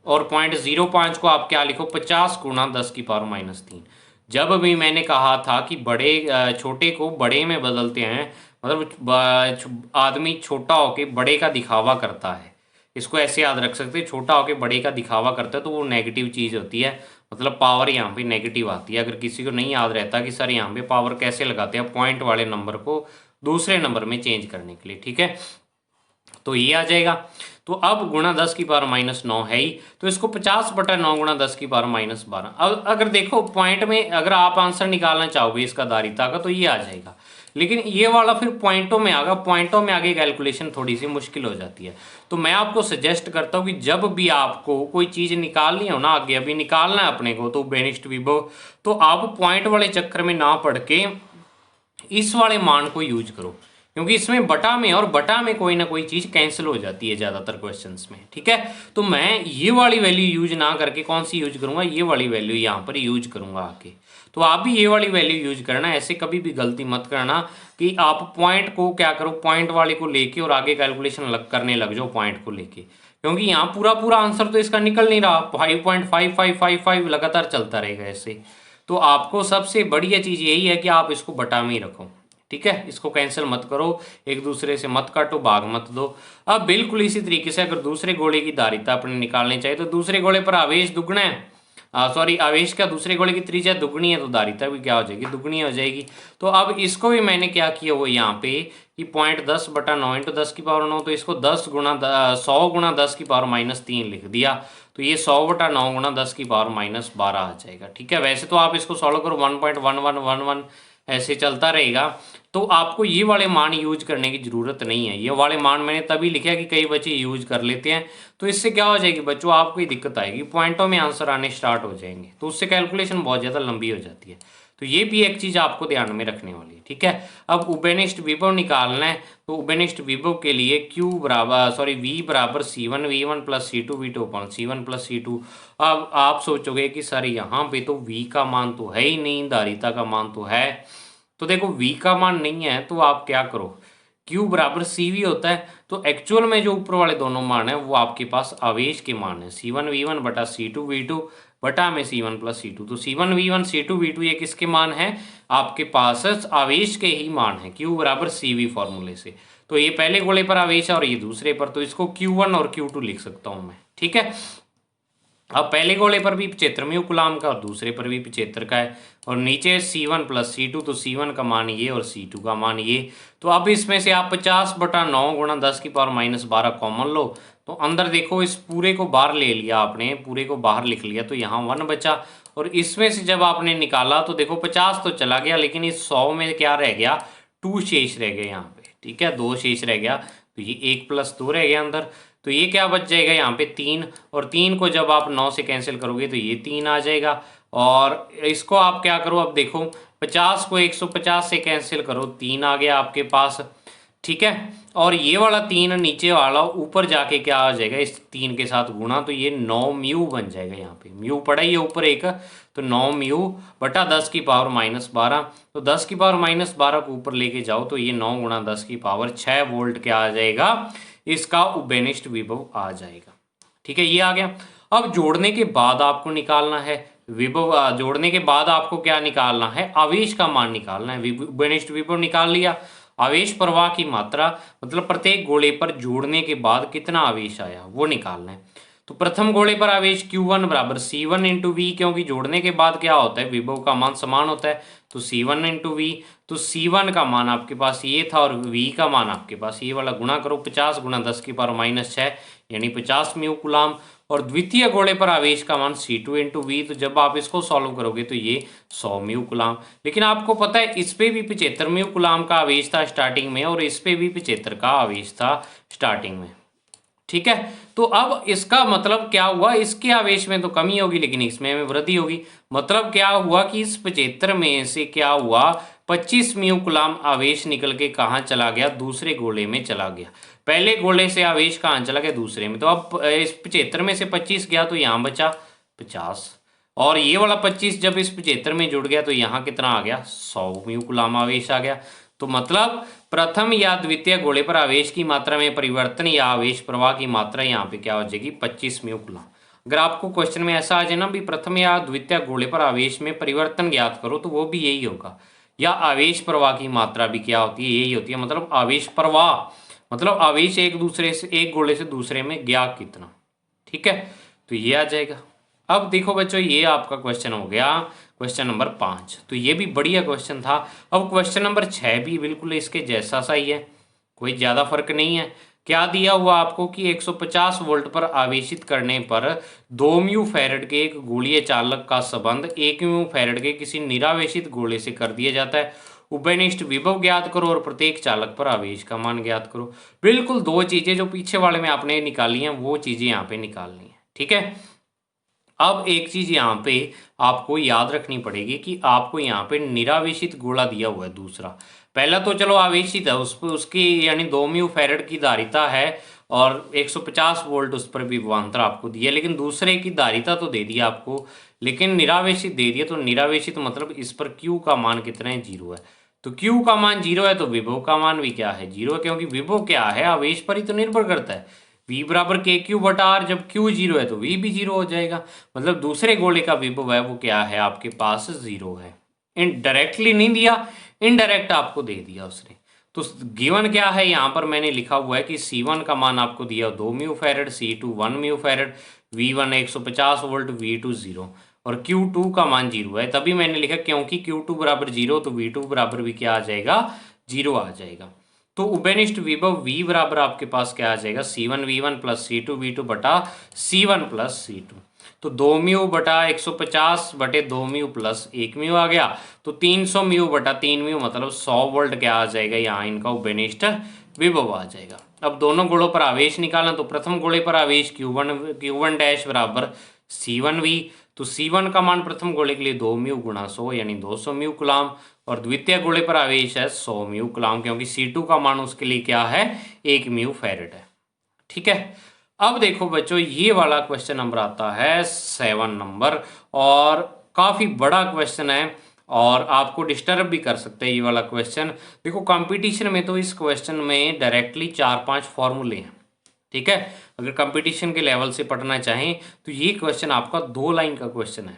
और 0.05 को आप क्या लिखो 50 × 10⁻−3। जब भी मैंने कहा था कि बड़े छोटे को बड़े में बदलते हैं, मतलब आदमी छोटा होके बड़े का दिखावा करता है, इसको ऐसे याद रख सकते हैं, छोटा होके बड़े का दिखावा करता है तो वो नेगेटिव चीज़ होती है, मतलब पावर यहाँ पे नेगेटिव आती है। अगर किसी को नहीं याद रहता कि सर यहाँ पे पावर कैसे लगाते हैं, पॉइंट वाले नंबर को दूसरे नंबर में चेंज करने के लिए। ठीक है, तो ये आ जाएगा। तो अब गुणा 10 की पावर -9 है ही, तो इसको 50/9 गुणा 10 की पावर -12। अब अगर देखो पॉइंट में अगर आप आंसर निकालना चाहोगे इसका दारिता का तो ये आ जाएगा, लेकिन ये वाला फिर पॉइंटों में आगा, पॉइंटों में आगे कैलकुलेशन थोड़ी सी मुश्किल हो जाती है। तो मैं आपको सजेस्ट करता हूँ कि जब भी आपको कोई चीज़ निकालनी हो ना, आगे अभी निकालना है अपने को तो बेनिस्ट विभव, तो आप पॉइंट वाले चक्कर में ना पढ़ के इस वाले मान को यूज करो, क्योंकि इसमें बटा में और बटा में कोई ना कोई चीज़ कैंसिल हो जाती है ज़्यादातर क्वेश्चंस में, ठीक है। तो मैं ये वाली वैल्यू यूज ना करके कौन सी यूज करूँगा, ये वाली वैल्यू यहाँ पर यूज करूँगा आके। तो आप भी ये वाली वैल्यू यूज करना, ऐसे कभी भी गलती मत करना कि आप पॉइंट को क्या करो, पॉइंट वाले को लेके और आगे कैलकुलेशन करने लग जाओ पॉइंट को लेके, क्योंकि यहाँ पूरा पूरा आंसर तो इसका निकल नहीं रहा, 5.5555 लगातार चलता रहेगा ऐसे। तो आपको सबसे बढ़िया चीज़ यही है कि आप इसको बटा में ही रखो, ठीक है। इसको कैंसिल मत करो, एक दूसरे से मत काटो, भाग मत दो। अब बिल्कुल इसी तरीके से अगर दूसरे गोले की धारिता अपने निकालनी चाहिए तो दूसरे गोले पर आवेश दुगना है, सॉरी आवेश का दूसरे गोले की त्रिज्या दुगनी है, तो धारिता भी क्या हो जाएगी, दुगनी हो जाएगी। तो अब इसको भी मैंने क्या किया वो यहाँ पे कि 10.10/9 इंटू 10 की पावर 9, तो इसको 100 गुणा 10 की पावर -3 लिख दिया, तो ये 100/9 गुणा 10 की पावर -12 आ जाएगा, ठीक है। वैसे तो आप इसको सॉल्व करो 1.1111 ऐसे चलता रहेगा, तो आपको ये वाले मान यूज करने की ज़रूरत नहीं है। ये वाले मान मैंने तभी लिखा कि कई बच्चे यूज कर लेते हैं, तो इससे क्या हो जाएगी बच्चों, आपको ही दिक्कत आएगी, पॉइंटों में आंसर आने स्टार्ट हो जाएंगे, तो उससे कैलकुलेशन बहुत ज़्यादा लंबी हो जाती है। तो ये भी एक चीज़ आपको ध्यान में रखने वाली है, ठीक है। अब उभयनिष्ठ विभव निकालना है, तो उभयनिष्ठ विभव के लिए V बराबर C1V1 plus C2V2 upon C1 plus C2। अब आप सोचोगे कि सर यहाँ पे तो V का मान तो है ही नहीं, धारिता का मान तो है, तो देखो V का मान नहीं है तो आप क्या करो, Q बराबर CV होता है, तो एक्चुअल में जो ऊपर वाले दोनों मान है वो आपके पास आवेश के मान है, C1V1 बटा C2V2 बटा में C1 प्लस C2। तो C1V1 C2V2 ये किसके मान है, आपके पास आवेश के ही मान है, Q बराबर CV फॉर्मूले से। तो ये पहले गोले पर आवेश है और ये दूसरे पर, तो इसको Q1 और Q2 लिख सकता हूँ मैं, ठीक है। अब पहले गोले पर भी 75 म्यू कूलाम का और दूसरे पर भी 75 का है, और नीचे C1 प्लस C2, तो C1 का मान ये और C2 का मान ये। तो अब इसमें से आप 50/9 गुणा 10 की पावर -12 कॉमन लो, तो अंदर देखो इस पूरे को बाहर ले लिया आपने, पूरे को बाहर लिख लिया, तो यहाँ 1 बचा, और इसमें से जब आपने निकाला तो देखो 50 तो चला गया, लेकिन इस 100 में क्या रह गया, 2 शेष रह गए यहाँ पे, ठीक है, 2 शेष रह गया, तो ये 1 + 2 रह गया अंदर, तो ये क्या बच जाएगा यहाँ पे 3, और 3 को जब आप 9 से कैंसिल करोगे तो ये 3 आ जाएगा। और इसको आप क्या करो, अब देखो 50 को 150 से कैंसिल करो, 3 आ गया आपके पास, ठीक है। और ये वाला 3 नीचे वाला ऊपर जाके क्या आ जाएगा, इस 3 के साथ गुणा, तो ये 9 म्यू बन जाएगा, यहाँ पे म्यू पड़ा ही है ऊपर एक, तो 9 म्यू बटा 10 की पावर -12, तो 10 की पावर -12 को ऊपर लेके जाओ तो ये 9 गुणा 10 की पावर 6 वोल्ट क्या आ जाएगा, इसका उभयनिष्ठ विभव आ जाएगा, ठीक है, ये आ गया। अब जोड़ने के बाद आपको निकालना है विभव, जोड़ने के बाद आपको क्या निकालना है, आवेश का मान निकालना है। उभयनिष्ठ विभव निकाल लिया, आवेश प्रवाह की मात्रा मतलब प्रत्येक गोले पर जोड़ने के बाद कितना आवेश आया वो निकालना है। तो प्रथम गोले पर आवेश Q1 बराबर C1 इंटू वी, क्योंकि जोड़ने के बाद क्या होता है, विभव का मान समान होता है, तो C1 इंटू वी, तो C1 का मान आपके पास ये था और V का मान आपके पास ये वाला, गुणा करो 50 गुणा 10 की पावर -6 यानी 50 म्यू कूलाम, और द्वितीय गोले पर आवेश का मान C2 इंटू वी, तो जब आप इसको सॉल्व करोगे तो ये 100 म्यू कूलाम। लेकिन आपको पता है इस पे भी 75 म्यू कूलाम का आवेश था स्टार्टिंग में, और इस पे भी 75 का आवेश था स्टार्टिंग में, ठीक है। तो अब इसका मतलब क्या हुआ, इसके आवेश में तो कमी होगी लेकिन इसमें वृद्धि होगी। मतलब क्या हुआ कि इस 75 में से क्या हुआ, 25 म्यू कूलाम आवेश निकल के कहाँ चला गया, दूसरे गोले में चला गया। पहले गोले से आवेश कहाँ चला गया, दूसरे में। तो अब इस 75 में से 25 गया तो यहाँ बचा 50, और ये वाला 25 जब इस 75 में जुड़ गया तो यहाँ कितना आ गया, 100 म्यू कूलाम आवेश आ गया। तो मतलब प्रथम या द्वितीय गोले पर आवेश की मात्रा में परिवर्तन या आवेश प्रवाह की मात्रा यहाँ पे क्या हो जाएगी, 25 म्यू कूलाम। अगर आपको क्वेश्चन में ऐसा आ जाए ना भी प्रथम या द्वितीय गोले पर आवेश में परिवर्तन ज्ञात करो, तो वो भी यही होगा, या आवेश प्रवाह की मात्रा भी क्या होती है, यही होती है। मतलब आवेश प्रवाह मतलब आवेश एक दूसरे से, एक गोले से दूसरे में गया कितना, ठीक है, तो ये आ जाएगा। अब देखो बच्चों, ये आपका क्वेश्चन हो गया क्वेश्चन नंबर 5, तो ये भी बढ़िया क्वेश्चन था। अब क्वेश्चन नंबर 6 भी बिल्कुल इसके जैसा सा ही है, कोई ज़्यादा फर्क नहीं है। क्या दिया हुआ आपको कि 150 वोल्ट पर आवेशित करने पर 2 म्यू फैरड के एक गोलीय चालक का संबंध 1 म्यू फैरड के किसी निरावेशित गोले से कर दिया जाता है। उभयनिष्ठ विभव ज्ञात करो और प्रत्येक चालक पर आवेश का मान ज्ञात करो। बिल्कुल दो चीजें जो पीछे वाले में आपने निकाली हैं वो चीजें यहाँ पे निकालनी है। ठीक है, अब एक चीज यहाँ पे आपको याद रखनी पड़ेगी कि आपको यहाँ पे निरावेशित गोला दिया हुआ है दूसरा। पहला तो चलो आवेशित है, उस पर उसकी यानी 2 म्यू फैरड की धारिता है और 150 वोल्ट उस पर विभवांतर आपको दिया, लेकिन दूसरे की धारिता तो दे दिया आपको, लेकिन निरावेशित दे दिया। तो निरावेशित मतलब इस पर Q का मान कितना है, 0 है। तो Q का मान 0 है तो विभव का मान भी क्या है, 0 है, क्योंकि विभव क्या है, आवेश पर ही तो निर्भर करता है। V बराबर KQ/R, जब Q 0 है तो V भी 0 हो जाएगा, मतलब दूसरे गोले का विभव है वो क्या है आपके पास, 0 है। डायरेक्टली नहीं दिया, इनडायरेक्ट आपको दे दिया उसने। तो गिवन क्या है यहाँ पर मैंने लिखा हुआ है कि C1 का मान आपको दिया 2 mu farad, C2 1 mu farad, V1 150 volt, V2 0 और Q2 का मान 0 है। तभी मैंने लिखा क्योंकि Q2 बराबर 0 तो V2 बराबर भी क्या आ जाएगा, 0 आ जाएगा। तो उभयनिष्ठ विभव V बराबर आपके पास क्या आ जाएगा, C1V1 प्लस C2V2 बटा C1 प्लस C2। तो 2 म्यू बटा 150 बटे 2 म्यू प्लस 1 म्यू आ गया, तो 300 म्यू बटा 3 म्यू मतलब 100 वोल्ट क्या आ जाएगा, यहाँ इनका उभयनिष्ठ विभव आ जाएगा। अब दोनों गोलों पर आवेश निकालना, तो प्रथम गोले पर आवेश Q1 डैश बराबर C1V, तो C1 का मान प्रथम गोले के लिए 2 म्यू गुणा 100 यानी 200 म्यू कुलाम, और द्वितीय गोले पर आवेश है 100 म्यू कुलाम, क्योंकि C2 का मान उसके लिए क्या है, 1 म्यू फैरड है। ठीक है, अब देखो बच्चों ये वाला क्वेश्चन नंबर आता है 7 नंबर, और काफी बड़ा क्वेश्चन है और आपको डिस्टर्ब भी कर सकते हैं ये वाला क्वेश्चन। देखो कंपटीशन में तो इस क्वेश्चन में डायरेक्टली 4-5 फॉर्मूले हैं। ठीक है, अगर कंपटीशन के लेवल से पढ़ना चाहें तो ये क्वेश्चन आपका 2 लाइन का क्वेश्चन है।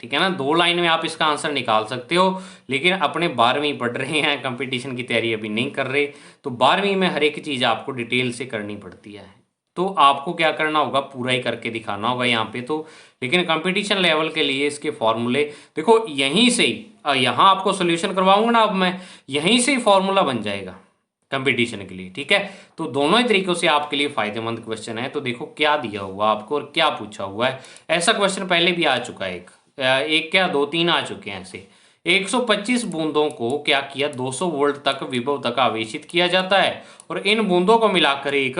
ठीक है ना, 2 लाइन में आप इसका आंसर निकाल सकते हो, लेकिन अपने 12वीं पढ़ रहे हैं, कंपटीशन की तैयारी अभी नहीं कर रहे, तो 12वीं में हर एक चीज़ आपको डिटेल से करनी पड़ती है। तो आपको क्या करना होगा, पूरा ही करके दिखाना होगा यहाँ पे तो। लेकिन कंपटीशन लेवल के लिए इसके फॉर्मूले देखो यहीं से ही, यहाँ आपको सोल्यूशन करवाऊंगा ना अब मैं, यहीं से ही फॉर्मूला बन जाएगा कंपटीशन के लिए। ठीक है, तो दोनों ही तरीकों से आपके लिए फायदेमंद क्वेश्चन है। तो देखो क्या दिया हुआ आपको और क्या पूछा हुआ है। ऐसा क्वेश्चन पहले भी आ चुका है, एक क्या 2-3 आ चुके हैं ऐसे। 125 बूंदों को क्या किया, 200 वोल्ट तक विभव तक आवेशित किया जाता है और इन बूंदों को मिलाकर एक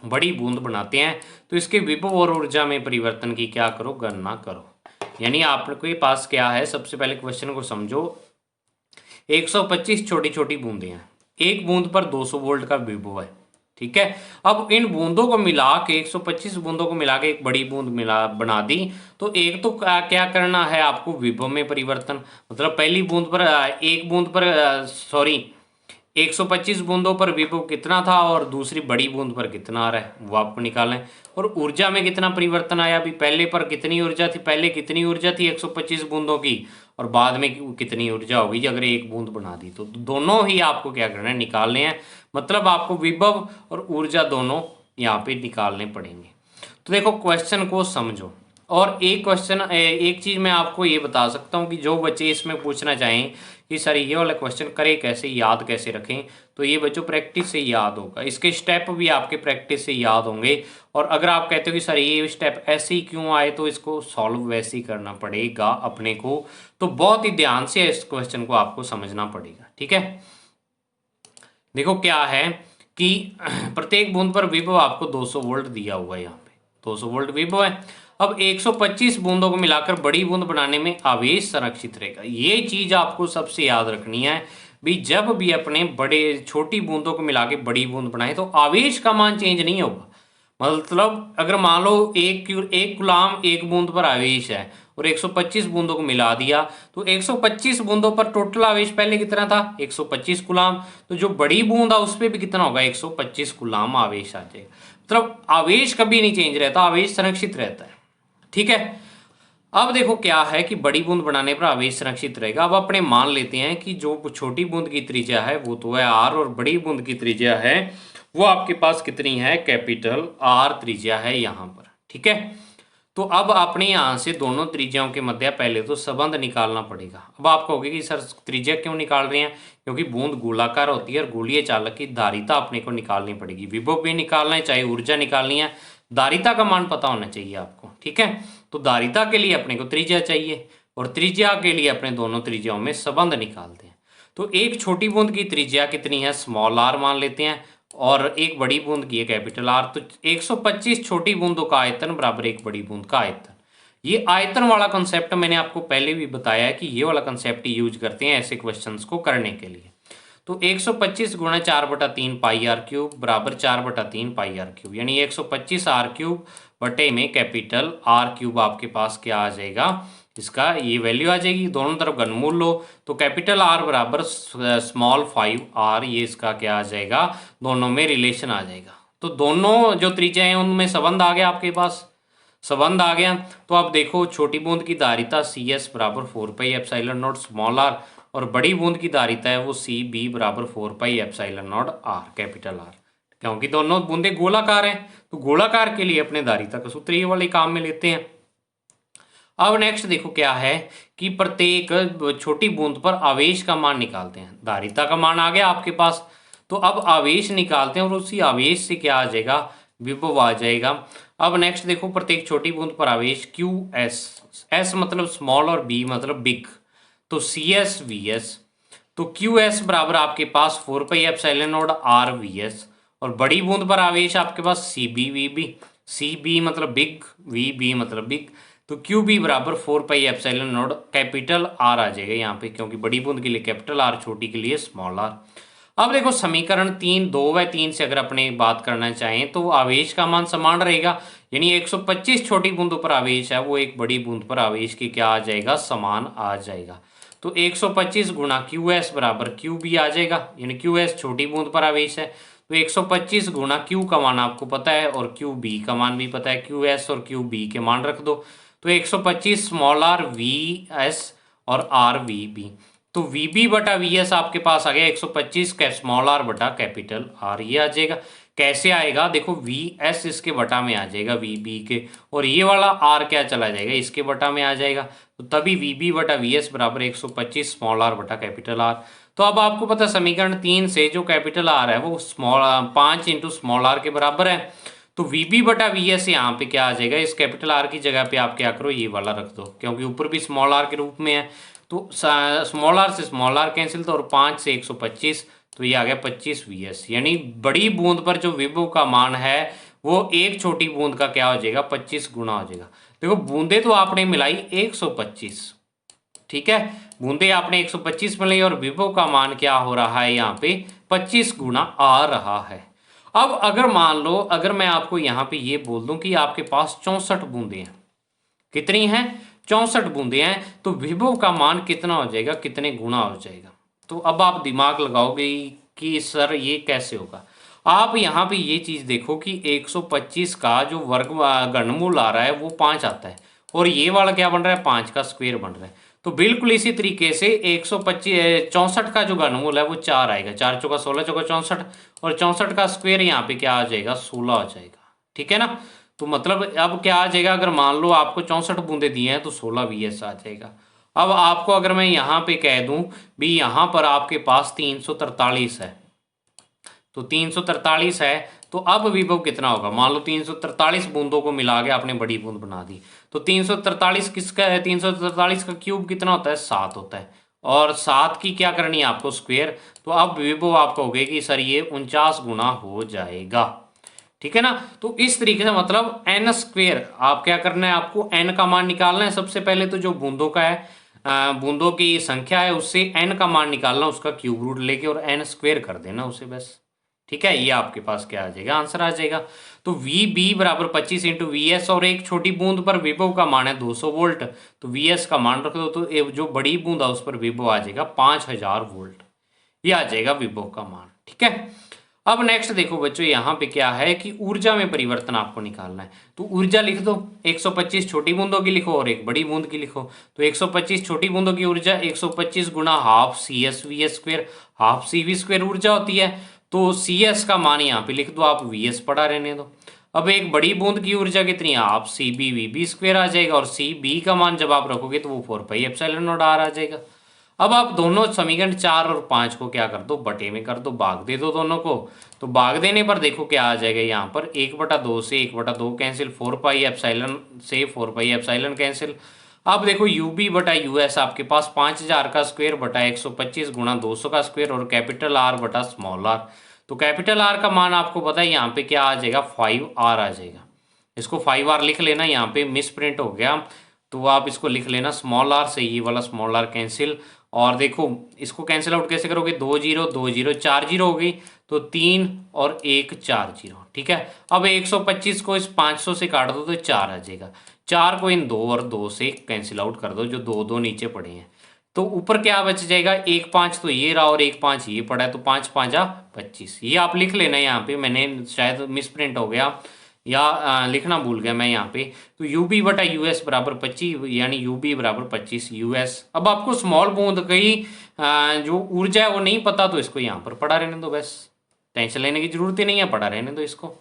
बड़ी बूंद बनाते हैं। तो इसके विभव और ऊर्जा में परिवर्तन की क्या करो, गणना करो। यानी आपके पास क्या है, सबसे पहले क्वेश्चन को समझो। 125 छोटी छोटी बूंदें हैं, एक बूंद पर 200 वोल्ट का विभव है। ठीक है, अब इन बूंदों को मिला के 125 बूंदों को मिला के एक बड़ी बूंद मिला बना दी। तो एक तो क्या करना है आपको, विभव में परिवर्तन, मतलब पहली बूंद पर एक बूंद पर 125 बूंदों पर विभव कितना था और दूसरी बड़ी बूंद पर कितना आ रहा है वो आपको निकालना है। और ऊर्जा में कितना परिवर्तन आया, अभी पहले पर कितनी ऊर्जा थी, पहले कितनी ऊर्जा थी 125 बूंदों की, और बाद में कितनी ऊर्जा होगी अगर एक बूंद बना दी। तो दोनों ही आपको क्या करना है, निकालने हैं। मतलब आपको विभव और ऊर्जा दोनों यहाँ पे निकालने पड़ेंगे। तो देखो क्वेश्चन को समझो, और एक चीज़ मैं आपको ये बता सकता हूँ कि जो बच्चे इसमें पूछना चाहें कि सर ये वाला क्वेश्चन करें कैसे, याद कैसे रखें, तो ये बच्चों प्रैक्टिस से याद होगा, इसके स्टेप भी आपके प्रैक्टिस से याद होंगे। और अगर आप कहते हो कि सर ये स्टेप ऐसे ही क्यों आए, तो इसको सॉल्व वैसे ही करना पड़ेगा अपने को। तो बहुत ही ध्यान से इस क्वेश्चन को आपको समझना पड़ेगा। ठीक है, देखो क्या है कि प्रत्येक बूंद पर विभव आपको 200 वोल्ट दिया हुआ है, यहाँ पे 200 वोल्ट विभव है। अब 125 बूंदों को मिलाकर बड़ी बूंद बनाने में आवेश संरक्षित रहेगा। ये चीज आपको सबसे याद रखनी है भी, जब भी अपने बड़े छोटी बूंदों को मिला के बड़ी बूंद बनाए तो आवेश का मान चेंज नहीं होगा। मतलब अगर मान लो एक गुलाम एक बूंद पर आवेश है और 125 बूंदों को मिला दिया, तो 125 बूंदों पर टोटल आवेश पहले कितना था, 125 गुलाम। तो जो बड़ी बूंद है उस पर भी कितना होगा, 125 गुलाम आवेश आ जाएगा। मतलब आवेश कभी नहीं चेंज रहता, आवेश संरक्षित रहता है। ठीक है, अब देखो क्या है कि बड़ी बूंद बनाने पर आवेश संरक्षित रहेगा। अब अपने मान लेते हैं कि जो छोटी बूंद की त्रिज्या है वो तो है R, और बड़ी बूंद की त्रिज्या है वो आपके पास कितनी है, कैपिटल R त्रिज्या है यहाँ पर। ठीक है, तो अब अपने यहाँ से दोनों त्रिज्याओं के मध्य पहले तो संबंध निकालना पड़ेगा। अब आप कहोगे कि सर त्रिज्या क्यों निकाल रहे हैं, क्योंकि बूंद गोलाकार होती है और गोलीय चालक की धारिता अपने को निकालनी पड़ेगी। विभव भी निकालना है, चाहे ऊर्जा निकालनी है, धारिता का मान पता होना चाहिए आपको, ठीक है। तो धारिता के लिए अपने को त्रिज्या चाहिए और त्रिज्या के लिए अपने दोनों त्रिज्याओं में संबंध निकालते हैं। तो एक छोटी बूंद की त्रिज्या कितनी है, स्मॉल आर मान लेते हैं, और एक बड़ी बूंद की है कैपिटल आर। तो 125 छोटी बूंदों का आयतन बराबर एक बड़ी बूंद का आयतन। ये आयतन वाला कंसेप्ट मैंने आपको पहले भी बताया है कि ये वाला कंसेप्ट यूज करते हैं ऐसे क्वेश्चंस को करने के लिए। तो 125 गुणा 4/3 पाई आर क्यूब बराबर 4/3 पाई आर क्यूब, यानी 125 आर क्यूब बटे में कैपिटल आर क्यूब आपके पास क्या आ जाएगा, इसका ये वैल्यू आ जाएगी। दोनों तरफ घनमूल लो तो कैपिटल आर बराबर स्मॉल 5 आर, ये इसका क्या आ जाएगा, दोनों में रिलेशन आ जाएगा। तो दोनों जो त्रिज्या हैं उनमें संबंध आ गया, आपके पास संबंध आ गया। तो अब देखो छोटी बूंद की धारिता सी एस बराबर 4 pi epsilon nought small R, और बड़ी बूंद की धारिता है वो सी बी बराबर 4 pi epsilon not are capital R, क्योंकि दोनों बूंदे गोलाकार हैं। तो गोलाकार के लिए अपने धारिता का सूत्र ये वाले काम में लेते हैं। अब नेक्स्ट देखो क्या है कि प्रत्येक छोटी बूंद पर आवेश का मान निकालते हैं। धारिता का मान आ गया आपके पास, तो अब आवेश निकालते हैं और उसी आवेश से क्या आ जाएगा, विभव आ जाएगा। अब नेक्स्ट देखो प्रत्येक छोटी बूंद पर आवेश क्यू एस, एस मतलब स्मॉल और बी मतलब बिग, तो सी एस वी एस। तो क्यू एस बराबर आपके पास 4 pi epsilon not R V S, और बड़ी बूंद पर आवेश आपके पास C B V B, C B मतलब बिग, वी बी मतलब बिग, तो क्यू बी बराबर 4 pi epsilon not capital R आ जाएगा यहाँ पे, क्योंकि बड़ी बूंद के लिए कैपिटल आर, छोटी के लिए स्मॉल आर। अब देखो समीकरण 3 2 व 3 से अगर अपने बात करना चाहें तो आवेश का मान समान रहेगा, यानी 125 छोटी बूंदों पर आवेश है वो एक बड़ी बूंद पर आवेश की क्या आ जाएगा, समान आ जाएगा। तो 125 गुणा क्यू एस बराबर क्यू बी आ जाएगा, यानी क्यू एस छोटी बूंद पर आवेश है, तो 125 गुणा क्यू का मान आपको पता है और क्यू बी का मान भी पता है, क्यू एस और क्यू बी के मान रख दो। तो 125 स्मॉल आर वी एस और आर वी बी, तो वी बी बटा वी एस आपके पास आ गया 125 स्मॉल आर बटा कैपिटल आर, ये आ जाएगा। कैसे आएगा, देखो वी एस इसके बटा में आ जाएगा वी बी के, और ये वाला आर क्या चला जाएगा, इसके बटा में आ जाएगा, तो तभी वी बी बटा वी एस बराबर 125 स्मॉल आर बटा कैपिटल आर। तो अब आपको पता समीकरण 3 से जो कैपिटल आर है वो स्मॉल 5 इंटू स्मॉल आर के बराबर है, तो वी बी बटा वी एस यहाँ पे क्या आ जाएगा, इस कैपिटल आर की जगह पे आप क्या करो, ये वाला रख दो, क्योंकि ऊपर भी स्मॉल आर के रूप में है, तो स्मॉल आर से स्मॉल आर कैंसिल, तो और 5 से 125, तो ये आ गया 25 वी एस, यानी बड़ी बूंद पर जो विभव का मान है वो एक छोटी बूंद का क्या हो जाएगा, 25 गुना हो जाएगा। देखो बूंदे तो आपने मिलाई 125, ठीक है, बूंदे आपने 125 मिलाई और विभव का मान क्या हो रहा है यहाँ पे 25 गुना आ रहा है। अब अगर मान लो, अगर मैं आपको यहाँ पे ये बोल दूं कि आपके पास 64 बूंदे हैं, कितनी हैं, 64 बूंदे हैं, तो विभव का मान कितना हो जाएगा, कितने गुना हो जाएगा। तो अब आप दिमाग लगाओगे कि सर ये कैसे होगा। आप यहाँ पे ये चीज देखो कि 125 का जो वर्ग घनमूल आ रहा है वो 5 आता है, और ये वाला क्या बन रहा है, 5 का स्क्वायर बन रहा है। तो बिल्कुल इसी तरीके से 125 64 का जो घनमूल है वो 4 आएगा, 4 चौका 16 चौका 64, और 64 का स्क्वायर यहाँ पे क्या आ जाएगा, 16 आ जाएगा, ठीक है ना। तो मतलब अब क्या आ जाएगा, अगर मान लो आपको 64 बूंदे दिए हैं तो 16 वीएस आ जाएगा। अब आपको अगर मैं यहाँ पे कह दूं भी यहाँ पर आपके पास 343 है, तो 343 है, तो अब विभव कितना होगा, मान लो 343 बूंदों को मिला के आपने बड़ी बूंद बना दी, तो 343 किसका है, 343 का क्यूब कितना होता है, 7 होता है, और 7 की क्या करनी है आपको, स्क्वायर। तो अब विभव आपको होगा कि सर ये 49 गुना हो जाएगा, ठीक है ना। तो इस तरीके से मतलब एन स्क्वायर, आप क्या करना है, आपको एन का मान निकालना है। सबसे पहले तो जो बूंदों का है, बूंदों की संख्या है उससे एन का मान निकालना, उसका क्यूब रूट लेके और एन स्क्वायर कर देना उसे, बस, ठीक है। ये आपके पास क्या आ जाएगा, आंसर आ जाएगा। तो वी बी बराबर 25 इंटू वी एस, और एक छोटी बूंद पर विभव का मान है 200 वोल्ट, तो वी एस का मान रख दो, तो जो बड़ी बूंद है उस पर विभव आ जाएगा 5000 वोल्ट, ये आ जाएगा विभव का मान, ठीक है। अब नेक्स्ट देखो बच्चों, यहाँ पे क्या है कि ऊर्जा में परिवर्तन आपको निकालना है, तो ऊर्जा लिख दो, 125 छोटी बूंदों की लिखो और एक बड़ी बूंद की लिखो। तो 125 छोटी बूंदों की ऊर्जा 125 गुना half C S V S square, half C V square ऊर्जा होती है, तो सी एस का मान यहाँ पे लिख दो आप, वी एस पढ़ा रहने दो। अब एक बड़ी बूंद की ऊर्जा कितनी है, आप C B V B square आ जाएगा, और सी बी का मान जब आप रखोगे तो वो 4 पाई एप्सिलॉन नॉट आर आ जाएगा। अब आप दोनों समीकरण 4 और 5 को क्या कर दो, बटे में कर दो, भाग दे दो दोनों को। तो भाग देने पर देखो क्या आ जाएगा, यहाँ पर 1/2 से 1/2 कैंसिल, 4 पाई एप्सिलॉन से 4 पाई एप्सिलॉन कैंसिल। अब देखो यू बी बटा यू एस आपके पास 5000 का स्क्वायर बटा 125 गुणा 200 का स्क्वायर और कैपिटल आर बटा स्मॉल आर। तो कैपिटल आर का मान आपको पता है यहाँ पे क्या आ जाएगा, 5R आ जाएगा। इसको 5R लिख लेना, यहाँ पे मिस प्रिंट हो गया तो आप इसको लिख लेना स्मॉल आर से, ये वाला स्मॉल आर कैंसिल। और देखो इसको कैंसिल आउट कैसे करोगे, 2 जीरो 2 जीरो 4 जीरो हो गई, तो 3 और 1 4 जीरो, ठीक है। अब 125 को इस 500 से काट दो तो 4 आ जाएगा, 4 को इन 2 और 2 से कैंसिल आउट कर दो, जो 2 2 नीचे पड़े हैं। तो ऊपर क्या बच जाएगा, 1 5 तो ये रहा और 1 5 ये पड़ा है, तो 5 5 25। ये आप लिख लेना, यहाँ पे मैंने शायद मिस प्रिंट हो गया या लिखना भूल गया मैं यहाँ पे। तो यू बी बटा यू एस बराबर 25, यानी यू बी बराबर 25 यू एस। अब आपको स्मॉल बूंद की जो ऊर्जा है वो नहीं पता, तो इसको यहाँ पर पड़ा रहने दो, बस टेंशन लेने की जरूरत ही नहीं है, पड़ा रहने दो इसको।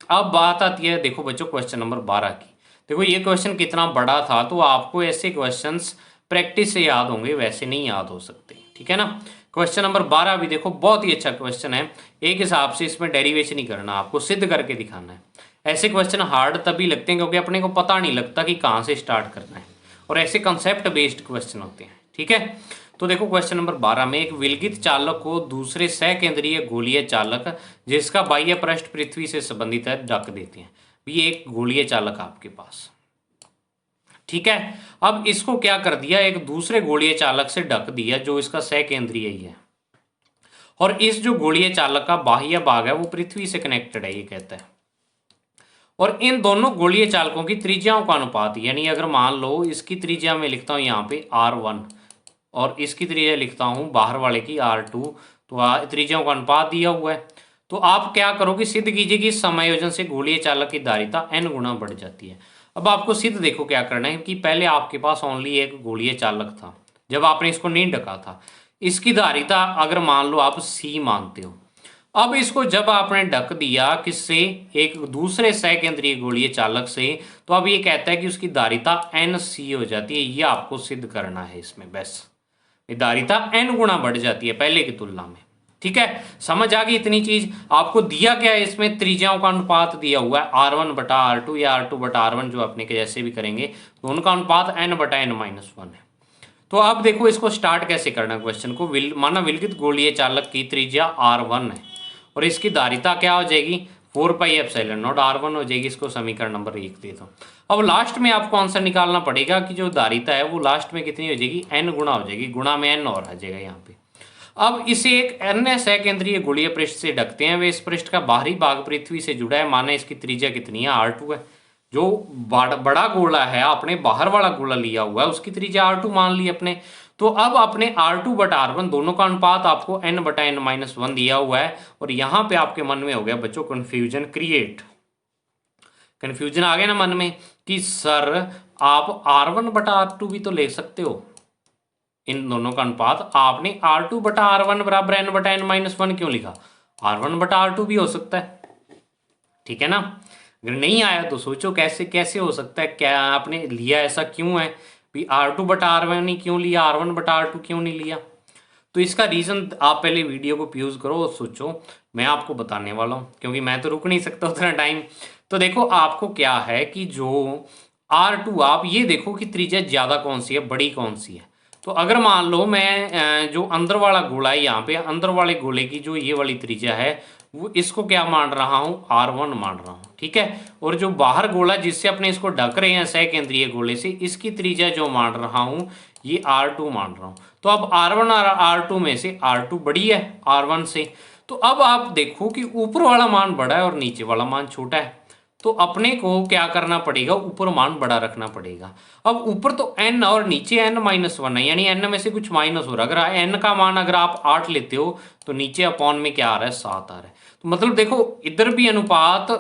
अब बात आती है देखो बच्चों क्वेश्चन नंबर 12 की। देखो ये क्वेश्चन कितना बड़ा था, तो आपको ऐसे क्वेश्चंस प्रैक्टिस से याद होंगे, वैसे नहीं याद हो सकते, ठीक है ना। क्वेश्चन नंबर 12 भी देखो बहुत ही अच्छा क्वेश्चन है, एक हिसाब से इसमें डेरिवेशन नहीं करना, आपको सिद्ध करके दिखाना है। ऐसे क्वेश्चन हार्ड तभी लगते हैं क्योंकि अपने को पता नहीं लगता कि कहाँ से स्टार्ट करना है, और ऐसे कंसेप्ट बेस्ड क्वेश्चन होते हैं, ठीक है। तो देखो क्वेश्चन नंबर 12 में एक विलगित चालक को दूसरे सकेंद्रीय गोलीय चालक जिसका बाह्य पृष्ठ पृथ्वी से संबंधित है ढक देते हैं। ये एक गोलीय चालक आपके पास, ठीक है। अब इसको क्या कर दिया, एक दूसरे गोलीय चालक से ढक दिया जो इसका सकेंद्रीय ही है, और इस जो गोलीय चालक का बाह्य भाग है वो पृथ्वी से कनेक्टेड है, ये कहता है। और इन दोनों गोलीय चालकों की त्रिज्याओं का अनुपात, यानी अगर मान लो इसकी त्रिज्या में लिखता हूं यहाँ पे R1 और इसकी त्रिज्या लिखता हूं बाहर वाले की R2, तो त्रिज्याओं का अनुपात दिया हुआ है। तो आप क्या करोगे, सिद्ध कीजिए कि इस समायोजन से गोलीय चालक की धारिता n गुना बढ़ जाती है। अब आपको सिद्ध देखो क्या करना है कि पहले आपके पास ओनली एक गोलीय चालक था जब आपने इसको नहीं ढका था, इसकी धारिता अगर मान लो आप C मानते हो। अब इसको जब आपने ढक दिया किससे, एक दूसरे सकेंद्रीय गोलीय चालक से, तो अब ये कहता है कि उसकी धारिता NC हो जाती है। ये आपको सिद्ध करना है इसमें, बस धारिता n गुना बढ़ जाती है पहले की तुलना में, ठीक है। समझ आ गई इतनी चीज। आपको दिया क्या है, इसमें त्रिज्याओं का अनुपात दिया हुआ है R1 बटा R2 या R2 बटा R1, जो अपने के जैसे भी करेंगे, तो उनका अनुपात n बटा n माइनस 1 है। तो अब देखो इसको स्टार्ट कैसे करना है क्वेश्चन को, माना विलगित गोलीय चालक की त्रिज्या R1 है और इसकी धारिता क्या हो जाएगी, 4 पाई एप्सिलॉन नॉट R1 हो जाएगी। इसको समीकरण नंबर 1 दे दो। अब लास्ट में आपको आंसर निकालना पड़ेगा कि जो धारिता है वो लास्ट में कितनी हो जाएगी, n गुना हो जाएगी, गुणा में n और आ जाएगा यहाँ पे। अब इसे एक अन्य सकेंद्रीय गोलीय पृष्ठ से ढकते हैं, वे इस पृष्ठ का बाहरी भाग पृथ्वी से जुड़ा है, माना इसकी त्रिज्या कितनी है, R2 है। जो बड़ा गोला है आपने बाहर वाला गोला लिया हुआ है, उसकी त्रिज्या R2 मान ली अपने। तो अब आपने R2 बटा R1 दोनों का अनुपात आपको n बटा n माइनस 1 दिया हुआ है, और यहाँ पे आपके मन में हो गया बच्चों कन्फ्यूजन क्रिएट। कन्फ्यूजन आ गया ना मन में कि सर आप R1 बटा R2 भी तो ले सकते हो, इन दोनों का अनुपात आपने R2 बटा R1 बराबर n बटा n माइनस 1 क्यों लिखा, R1 बटा R2 भी हो सकता है, ठीक है ना। अगर नहीं आया तो सोचो कैसे कैसे हो सकता है, क्या आपने लिया ऐसा क्यों है भी, R2 बटा R1 ही क्यों लिया, R1 बटा R2 क्यों नहीं लिया। तो इसका रीज़न आप पहले वीडियो को प्यूज करो और सोचो, मैं आपको बताने वाला हूँ क्योंकि मैं तो रुक नहीं सकता उतना टाइम। तो देखो आपको क्या है कि जो R2 आप ये देखो कि त्रिज्या ज़्यादा कौन सी है, बड़ी कौन सी है। तो अगर मान लो मैं जो अंदर वाला गोला है, यहाँ पे अंदर वाले गोले की जो ये वाली त्रिज्या है वो इसको क्या मान रहा हूँ, R1 मान रहा हूँ, ठीक है। और जो बाहर गोला जिससे अपने इसको ढक रहे हैं सकेंद्रीय गोले से, इसकी त्रिज्या जो मान रहा हूँ ये R2 मान रहा हूँ। तो अब R1 और R2 में से R2 बड़ी है R1 से। तो अब आप देखो कि ऊपर वाला मान बड़ा है और नीचे वाला मान छोटा है, तो अपने को क्या करना पड़ेगा, ऊपर मान बड़ा रखना पड़ेगा। अब ऊपर तो n और नीचे n माइनस 1 है, यानी n में से कुछ माइनस हो रहा है। अगर n का मान अगर आप 8 लेते हो तो नीचे अपॉन में क्या आ रहा है, 7 आ रहा है। तो मतलब देखो इधर भी अनुपात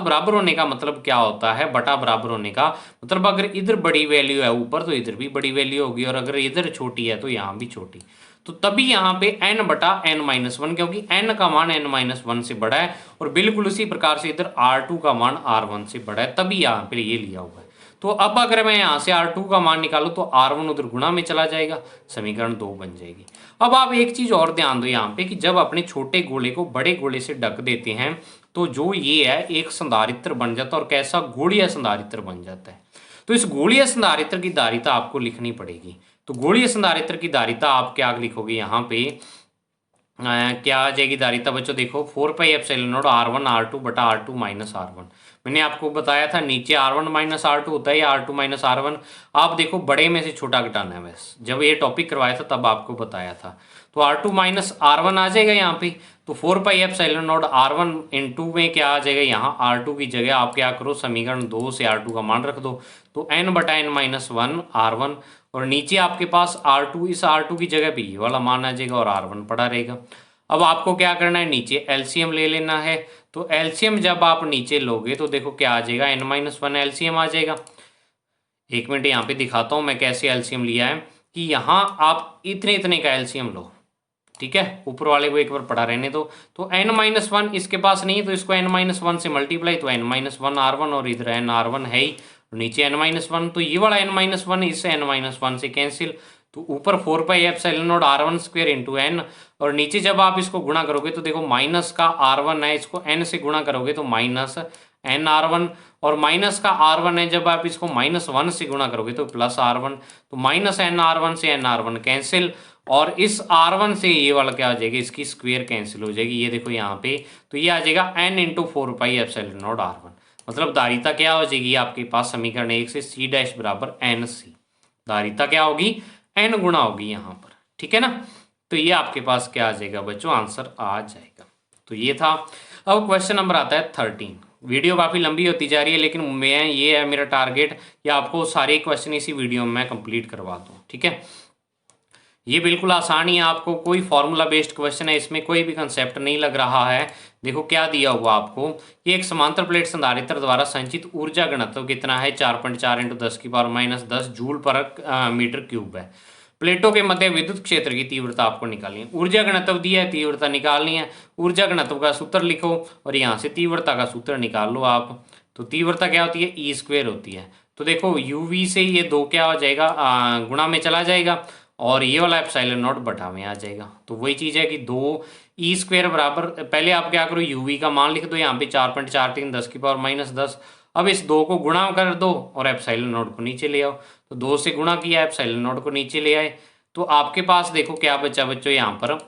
बराबर होने का मतलब क्या होता है, बटा बराबर होने का मतलब अगर इधर बड़ी वैल्यू है ऊपर तो इधर भी बड़ी वैल्यू होगी, और अगर इधर छोटी है तो यहाँ भी छोटी। तो तभी यहाँ पे n बटा n-1, क्योंकि n का मान n-1 से बड़ा है और बिल्कुल उसी प्रकार से इधर r2 का मान r1 से बड़ा है, तभी यहाँ पे ये लिया हुआ है। तो अब अगर मैं यहाँ से R2 का मान निकालूं तो R1 उधर गुणा में चला जाएगा, समीकरण 2 बन जाएगी। अब आप एक चीज और ध्यान दो यहाँ पे कि जब अपने छोटे गोले को बड़े गोले से ढक देते हैं तो जो ये है एक संधारित्र बन जाता है और कैसा गोलीय संधारित्र बन जाता है। तो इस गोलीय संधारित्र की धारिता आपको लिखनी पड़ेगी। तो गोलीय संधारित्र की धारिता आप क्या लिखोगे यहाँ पे, क्या आ जाएगी धारिता बच्चों, देखो 4πε0 R1 R2 बटा R2 माइनस R1। मैंने आपको बताया था नीचे R1 माइनस R2 होता है या R2 माइनस R1। आप देखो बड़े में से छोटा घटाना है, बस जब ये टॉपिक करवाया था तब आपको बताया था। तो R2 माइनस R1 आ जाएगा यहाँ पे। तो 4πε0 R1 इंटू में क्या आ जाएगा, यहाँ R2 की जगह आप क्या करो, समीकरण 2 से R2 का मान रख दो। तो n बटा n-1 R1 और नीचे आपके पास R2, इस R2 की जगह भी ये वाला मान आ जाएगा और R1 पड़ा रहेगा। अब आपको क्या करना है, नीचे एलसीएम ले लेना है। तो एलसीएम जब आप नीचे लोगे तो देखो क्या आ जाएगा, n-1 एलसीएम आ जाएगा। एक मिनट यहाँ पे दिखाता हूँ मैं कैसे एलसीएम लिया है, कि यहाँ आप इतने इतने का एलसीएम लो, ठीक है, ऊपर वाले को एक बार पढ़ा रहने दो। तो n-1 इसके पास नहीं है तो इसको n-1 से मल्टीप्लाई, तो n-1 R1 और इधर n R1 है ही, नीचे n-1, तो ये वाला n-1 इससे n-1 से कैंसिल। तो ऊपर 4πε0 R1 स्क्वेयर इंटू n और नीचे जब आप इसको गुणा करोगे तो देखो माइनस का R1 है, इसको n से गुणा करोगे तो माइनस n R1 और माइनस का R1 है, जब आप इसको -1 से गुणा करोगे तो प्लस R1। तो माइनस n R1 से n R1 कैंसिल और इस R1 से ये वाला क्या हो जाएगा, इसकी स्क्वेयर कैंसिल हो जाएगी। ये देखो यहाँ पे, तो ये आ जाएगा n इंटू 4πε0 R1। मतलब धारिता क्या हो जाएगी आपके पास समीकरण 1 से C डैश बराबर NC। धारिता क्या होगी, n गुणा होगी यहाँ पर, ठीक है ना। तो ये आपके पास क्या आ जाएगा बच्चों, आंसर आ जाएगा। तो ये था। अब क्वेश्चन नंबर आता है 13। वीडियो काफ़ी लंबी होती जा रही है लेकिन मैं ये है मेरा टारगेट कि आपको सारे क्वेश्चन इसी वीडियो में मैं कंप्लीट करवा दूँ, ठीक है। ये बिल्कुल आसान ही है, आपको कोई फॉर्मूला बेस्ड क्वेश्चन है, इसमें कोई भी कंसेप्ट नहीं लग रहा है। देखो क्या दिया हुआ आपको, ये एक समांतर प्लेट संधारित्र द्वारा संचित ऊर्जा घनत्व कितना है, 4.4 × 10⁻−10 जूल पर मीटर क्यूब है। प्लेटों के मध्य विद्युत क्षेत्र की तीव्रता आपको निकालनी है। ऊर्जा घनत्व दिया है, तीव्रता निकालनी है। ऊर्जा घनत्व का सूत्र लिखो और यहाँ से तीव्रता का सूत्र निकाल लो आप। तो तीव्रता क्या होती है, E² होती है। तो देखो UV से ये 2 क्या हो जाएगा, गुणा में चला जाएगा और ये वाला ε0 बटा में आ जाएगा। तो वही चीज़ है कि 2E² बराबर, पहले आप क्या करो, UV का मान लिख दो यहाँ पे 4.43 10⁻−10। अब इस 2 को गुणा कर दो और ε0 को नीचे ले आओ। तो 2 से गुणा किया, ε0 को नीचे ले आए, तो आपके पास देखो क्या बचा बच्चों, यहाँ पर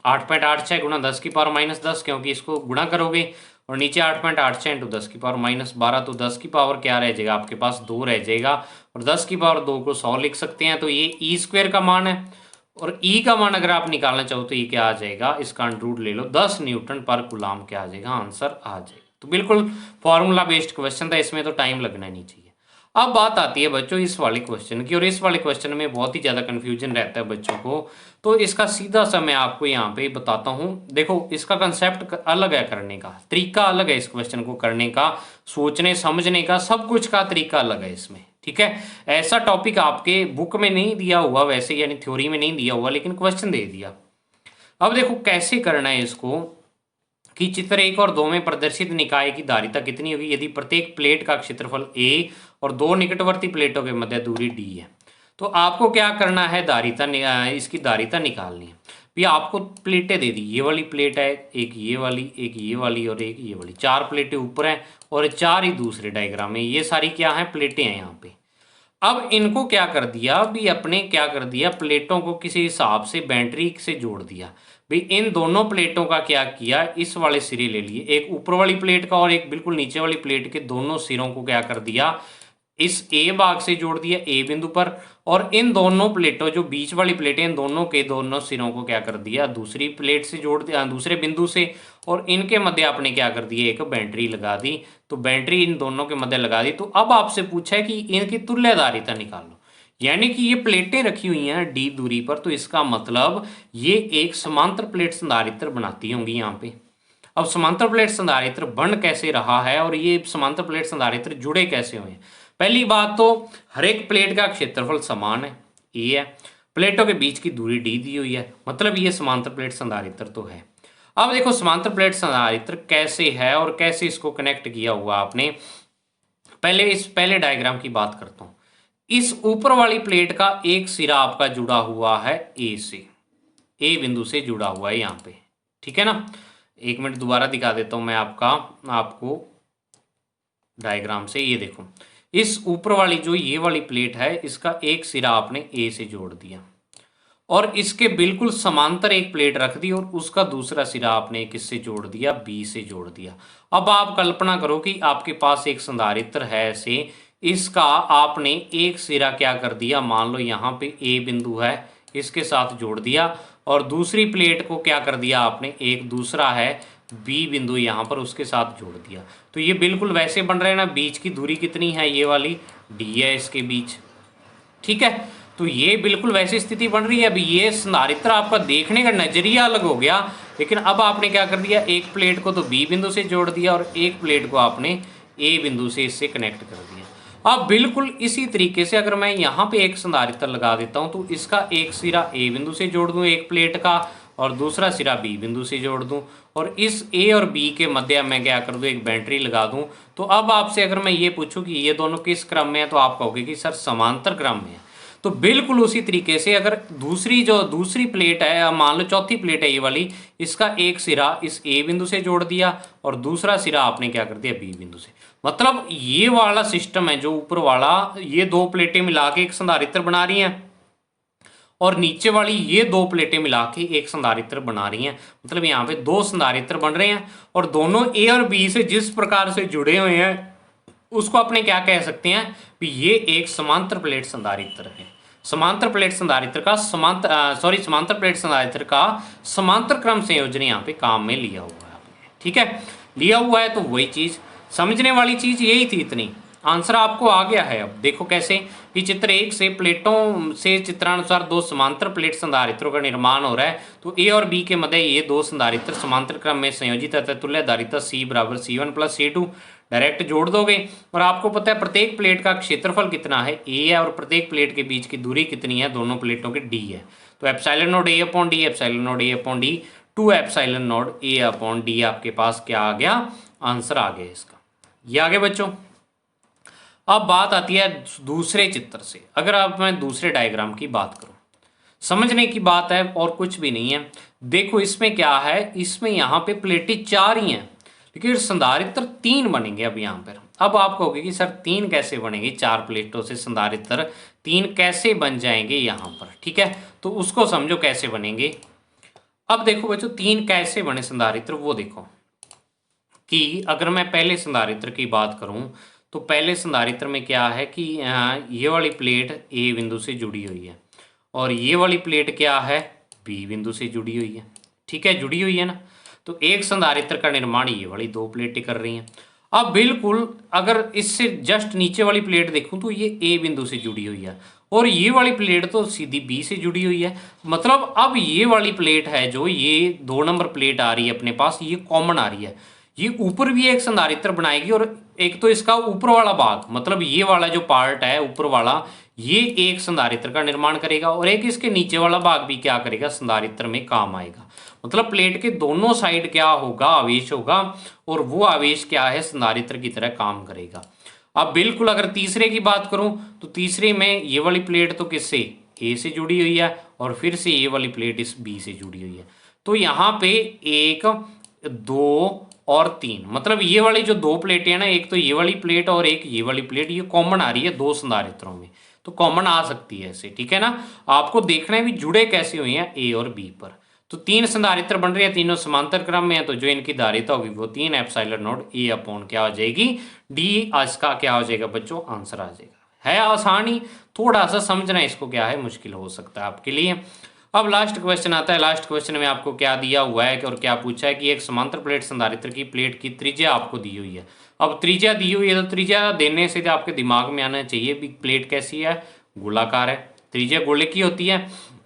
8.86 गुणा 10⁻−10, क्योंकि इसको गुणा करोगे और नीचे 8.86 इंटू 10⁻12, तो 10 की पावर क्या रह जाएगा आपके पास, 2 रह जाएगा और 10 की पावर 2 को 100 लिख सकते हैं। तो ये E² का मान है और E का मान अगर आप निकालना चाहो तो ये क्या आ जाएगा, इसका अंडर ले लो, 10 न्यूटन पर कूलाम क्या आ जाएगा, आंसर आ जाएगा। तो बिल्कुल फॉर्मूला बेस्ड क्वेश्चन था, इसमें तो टाइम लगना नहीं चाहिए। अब बात आती है बच्चों इस वाले क्वेश्चन की, और इस वाले क्वेश्चन में बहुत ही ज़्यादा कन्फ्यूजन रहता है बच्चों को। तो इसका सीधा सा मैं आपको यहाँ पे बताता हूँ। देखो इसका कंसेप्ट अलग है, करने का तरीका अलग है, इस क्वेश्चन को करने का, सोचने समझने का, सब कुछ का तरीका अलग है इसमें, ठीक है। ऐसा टॉपिक आपके बुक में नहीं दिया हुआ वैसे, यानी थ्योरी में नहीं दिया हुआ, लेकिन क्वेश्चन दे दिया। अब देखो कैसे करना है इसको, कि चित्र 1 और 2 में प्रदर्शित निकाय की धारिता कितनी होगी यदि प्रत्येक प्लेट का क्षेत्रफल A और 2 निकटवर्ती प्लेटों के मध्य दूरी D है। तो आपको क्या करना है, धारिता इसकी धारिता निकालनी है। भैया आपको प्लेटें दे दी, ये वाली प्लेट है, एक ये वाली, एक ये वाली और एक ये वाली, 4 प्लेटें ऊपर हैं और 4 ही दूसरे डायग्राम में, ये सारी क्या है, प्लेटें हैं यहाँ पे। अब इनको क्या कर दिया भी, अपने क्या कर दिया, प्लेटों को किसी हिसाब से बैटरी से जोड़ दिया। भाई इन दोनों प्लेटों का क्या किया, इस वाले सिरे ले लिए, एक ऊपर वाली प्लेट का और एक बिल्कुल नीचे वाली प्लेट के दोनों सिरों को क्या कर दिया, इस A भाग से जोड़ दिया A बिंदु पर, और इन दोनों प्लेटों, जो बीच वाली प्लेटें, इन दोनों के दोनों सिरों को क्या कर दिया, दूसरी प्लेट से जोड़ दिया, दूसरे बिंदु से, और इनके मध्य आपने क्या कर दिया, एक बैटरी लगा दी। तो बैटरी इन दोनों के मध्य लगा दी। तो अब आपसे पूछा है कि इनकी तुल्य धारिता निकालो, यानी कि ये प्लेटें रखी हुई हैं D दूरी पर, तो इसका मतलब ये एक समांतर प्लेट संधारित्र बनाती होंगी यहाँ पे। अब समांतर प्लेट संधारित्र बन कैसे रहा है और ये समांतर प्लेट संधारित्र जुड़े कैसे हुए हैं। पहली बात तो हर एक प्लेट का क्षेत्रफल समान है, ए है। प्लेटों के बीच की दूरी डी दी हुई है, मतलब ये समांतर प्लेट संधारित्र तो है। अब देखो समांतर प्लेट संधारित्र कैसे है और कैसे इसको कनेक्ट किया हुआ आपने। पहले डायग्राम की बात करता हूं। इस ऊपर वाली प्लेट का एक सिरा आपका जुड़ा हुआ है ए से, ए बिंदु से जुड़ा हुआ है यहाँ पे, ठीक है ना। एक मिनट दोबारा दिखा देता हूं मैं आपको डायग्राम से। ये देखो, इस ऊपर वाली जो ये वाली प्लेट है, इसका एक सिरा आपने ए से जोड़ दिया और इसके बिल्कुल समांतर एक प्लेट रख दी और उसका दूसरा सिरा आपने किससे जोड़ दिया, बी से जोड़ दिया। अब आप कल्पना करो कि आपके पास एक संधारित्र है ऐसे, इसका आपने एक सिरा क्या कर दिया, मान लो यहाँ पे ए बिंदु है, इसके साथ जोड़ दिया और दूसरी प्लेट को क्या कर दिया आपने, एक दूसरा है बी बिंदु यहाँ पर, उसके साथ जोड़ दिया। तो ये बिल्कुल वैसे बन रहे हैं ना। बीच की दूरी कितनी है, ये वाली डी है इसके बीच, ठीक है। तो ये बिल्कुल वैसी स्थिति बन रही है। अभी ये संधारित्र आपका देखने का नजरिया अलग हो गया, लेकिन अब आपने क्या कर दिया, एक प्लेट को तो बी बिंदु से जोड़ दिया और एक प्लेट को आपने ए बिंदु से इससे कनेक्ट कर दिया। अब बिल्कुल इसी तरीके से अगर मैं यहाँ पे एक संधारित्र लगा देता हूँ तो इसका एक सिरा ए बिंदु से जोड़ दूँ एक प्लेट का और दूसरा सिरा बी बिंदु से जोड़ दूं और इस ए और बी के मध्य मैं क्या कर दूं, एक बैटरी लगा दूं। तो अब आपसे अगर मैं ये पूछूं कि ये दोनों किस क्रम में है, तो आप कहोगे कि सर समांतर क्रम में है। तो बिल्कुल उसी तरीके से अगर दूसरी प्लेट है, मान लो चौथी प्लेट है ये वाली, इसका एक सिरा इस ए बिंदु से जोड़ दिया और दूसरा सिरा आपने क्या कर दिया, बी बिंदु से। मतलब ये वाला सिस्टम है जो ऊपर वाला, ये दो प्लेटें मिला के एक संधारित्र बना रही हैं और नीचे वाली ये दो प्लेटें मिला के एक संधारित्र बना रही हैं। मतलब यहाँ पे दो संधारित्र बन रहे हैं और दोनों ए और बी से जिस प्रकार से जुड़े हुए हैं उसको अपने क्या कह सकते हैं कि ये एक समांतर प्लेट संधारित्र है। समांतर प्लेट संधारित्र का समांतर प्लेट संधारित्र का समांतर क्रम संयोजन यहाँ पे काम में लिया हुआ है आपने, ठीक है। लिया हुआ है तो वही चीज, समझने वाली चीज यही थी इतनी। आंसर आपको आ गया है। अब देखो कैसे कि चित्र एक से प्लेटों से चित्रानुसार दो समांतर प्लेट संधारित्रों का निर्माण हो रहा है। तो ए और बी के मध्य ये दो संधारित्र समांतर क्रम में संयोजित है, तुल्य धारिता C बराबर C1 प्लस C2 डायरेक्ट जोड़ दोगे और आपको पता है प्रत्येक प्लेट का क्षेत्रफल कितना है, ए है, और प्रत्येक प्लेट के बीच की दूरी कितनी है, दोनों प्लेटों की डी है। तो epsilon not A upon D, epsilon not A upon D, 2 epsilon not A upon D आपके पास क्या आ गया, आंसर आ गया इसका। ये आगे बच्चों। अब बात आती है दूसरे चित्र से। अगर आप मैं दूसरे डायग्राम की बात करूं, समझने की बात है और कुछ भी नहीं है। देखो इसमें क्या है, इसमें यहाँ पे प्लेटें 4 ही हैं लेकिन संधारित्र 3 बनेंगे। अब यहाँ पर अब आप कहोगे कि सर 3 कैसे बनेंगे, 4 प्लेटों से संधारित्र 3 कैसे बन जाएंगे यहाँ पर, ठीक है। तो उसको समझो कैसे बनेंगे। अब देखो बच्चों 3 कैसे बने संधारित्र, वो देखो कि अगर मैं पहले संधारित्र की बात करूं तो पहले संधारित्र में क्या है कि ये वाली प्लेट ए बिंदु से जुड़ी हुई है और ये वाली प्लेट क्या है, बी बिंदु से जुड़ी हुई है, ठीक है, जुड़ी हुई है ना। तो एक संधारित्र का निर्माण ये वाली दो प्लेटें कर रही हैं। अब बिल्कुल अगर इससे जस्ट नीचे वाली प्लेट देखूं तो ये ए बिंदु से जुड़ी हुई है और ये वाली प्लेट तो सीधी बी से जुड़ी हुई है। मतलब अब ये वाली प्लेट है जो ये 2 नंबर प्लेट आ रही है अपने पास, ये कॉमन आ रही है। ये ऊपर भी एक संधारित्र बनाएगी और एक तो इसका ऊपर वाला भाग, मतलब ये वाला जो पार्ट है ऊपर वाला, ये एक संधारित्र का निर्माण करेगा और एक इसके नीचे वाला भाग भी क्या करेगा, संधारित्र में काम आएगा। मतलब प्लेट के दोनों साइड क्या होगा, आवेश होगा और वो आवेश क्या है, संधारित्र की तरह काम करेगा। अब बिल्कुल अगर तीसरे की बात करूं तो तीसरे में ये वाली प्लेट तो किससे, ए से जुड़ी हुई है और फिर से ये वाली प्लेट इस बी से जुड़ी हुई है। तो यहाँ पे 1 2 और 3, मतलब ये वाली जो 2 प्लेटें हैं ना, एक तो ये वाली प्लेट और एक ये वाली प्लेट, ये कॉमन आ रही है 2 संधारित्रों में, तो कॉमन आ सकती है ऐसे, ठीक है ना। आपको देखना है भी जुड़े कैसे हुए हैं ए और बी पर। तो 3 संधारित्र बन रही है, तीनों समांतर क्रम में है, तो जो इनकी धारिता होगी वो 3 एप्सिलॉन नॉट ए अपॉन क्या हो जाएगी, डी। इसका क्या हो जाएगा बच्चों, आंसर आ जाएगा। है आसानी, थोड़ा सा समझना इसको क्या है, मुश्किल हो सकता है आपके लिए। अब लास्ट क्वेश्चन आता है। लास्ट क्वेश्चन में आपको क्या दिया हुआ है और क्या पूछा है कि एक समांतर प्लेट संधारित्र की प्लेट की त्रिज्या आपको दी हुई है। अब त्रिज्या दी हुई है तो त्रिज्या देने से आपके दिमाग में आना चाहिए भी प्लेट कैसी है, गोलाकार है। त्रिज्या गोले की होती है,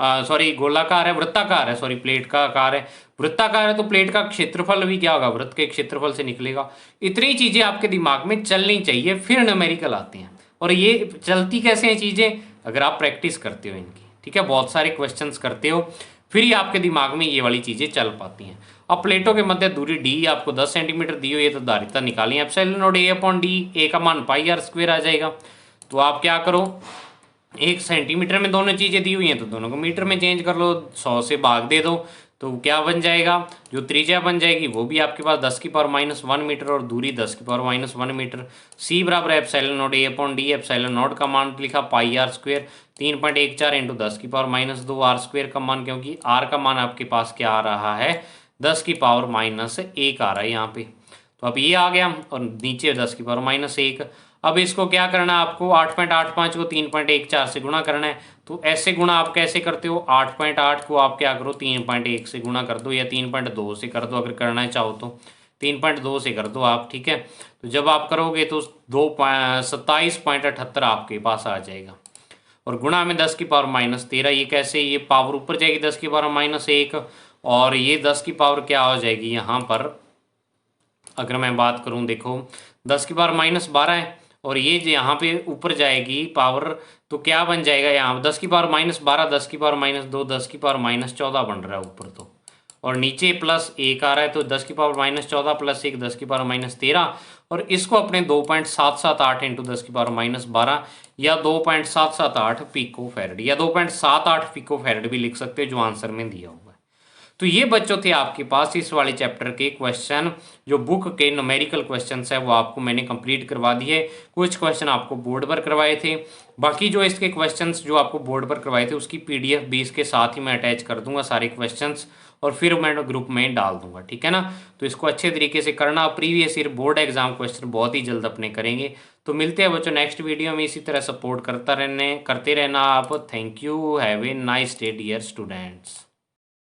गोलाकार है, वृत्ताकार है, प्लेट का आकार है वृत्ताकार है, तो प्लेट का क्षेत्रफल भी क्या होगा, वृत्त के क्षेत्रफल से निकलेगा। इतनी चीजें आपके दिमाग में चलनी चाहिए, फिर न्यूमेरिकल आते हैं। और ये चलती कैसे हैं चीजें, अगर आप प्रैक्टिस करते हो इनकी, ठीक है, बहुत सारे क्वेश्चंस करते हो फिर ही आपके दिमाग में ये वाली चीज़ें चल पाती हैं। अब प्लेटों के मध्य दूरी डी आपको 10 सेंटीमीटर दी हुई है, तो धारिता निकालिए। Epsilon not A upon D, A का मान पाई आर स्क्वायर आ जाएगा। तो आप क्या करो, 1 सेंटीमीटर में दोनों चीज़ें दी हुई हैं तो दोनों को मीटर में चेंज कर लो, 100 से भाग दे दो, तो क्या बन जाएगा, जो त्रिज्या बन जाएगी वो भी आपके पास 10 की पावर -1 मीटर और दूरी 10 की पावर -1 मीटर। सी बराबर epsilon not A upon D, epsilon not का मान लिखा पाई आर स्क्वायर 3.14 इंटू 10 की पावर -2 आर स्क्वायर का मान, क्योंकि आर का मान आपके पास क्या आ रहा है 10 की पावर -1 आ रहा है यहाँ पे, तो अब ये आ गया और नीचे 10 की पावर -1। अब इसको क्या करना है आपको, 8.85 को 3.14 से गुणा करना है। तो ऐसे गुणा आप कैसे करते हो, 8.8 को आप क्या करो 3.1 से गुणा कर दो या 3.2 से कर दो, अगर करना चाहो तो 3.2 से कर दो आप, ठीक है। तो जब आप करोगे तो 27.78 आपके पास आ जाएगा और गुणा में 10 की पावर -13, ये कैसे, ये पावर ऊपर जाएगी 10 की पावर -1 और ये 10 की पावर क्या हो जाएगी यहाँ पर, अगर मैं बात करूँ देखो 10 की पावर -12 है और ये यहाँ पे ऊपर जाएगी पावर, तो क्या बन जाएगा यहाँ 10 की पावर -12, 10 की पावर -2, 10 की पावर -14 बन रहा है ऊपर तो, और नीचे +1 आ रहा है, तो 10 की पावर -14 + 1 10 की पावर -13, और इसको अपने 2.778 इंटू 10 की पावर -12 या 2.778 पिको फैरड या 2.78 पिको फैरड भी लिख सकते हो, जो आंसर में दिया हुआ है। तो ये बच्चों थे आपके पास इस वाले चैप्टर के क्वेश्चन, जो बुक के न्यूमेरिकल क्वेश्चंस है वो आपको मैंने कंप्लीट करवा दिए। कुछ क्वेश्चन आपको बोर्ड पर करवाए थे, बाकी जो इसके क्वेश्चंस जो आपको बोर्ड पर करवाए थे उसकी PDF भी इसके साथ ही मैं अटैच कर दूंगा सारे क्वेश्चंस, और फिर मैं ग्रुप में डाल दूंगा, ठीक है ना। तो इसको अच्छे तरीके से करना, previous year board exam question बहुत ही जल्द अपने करेंगे। तो मिलते हैं बच्चों नेक्स्ट वीडियो में, इसी तरह सपोर्ट करते रहना आप। Thank you, have a nice day dear students.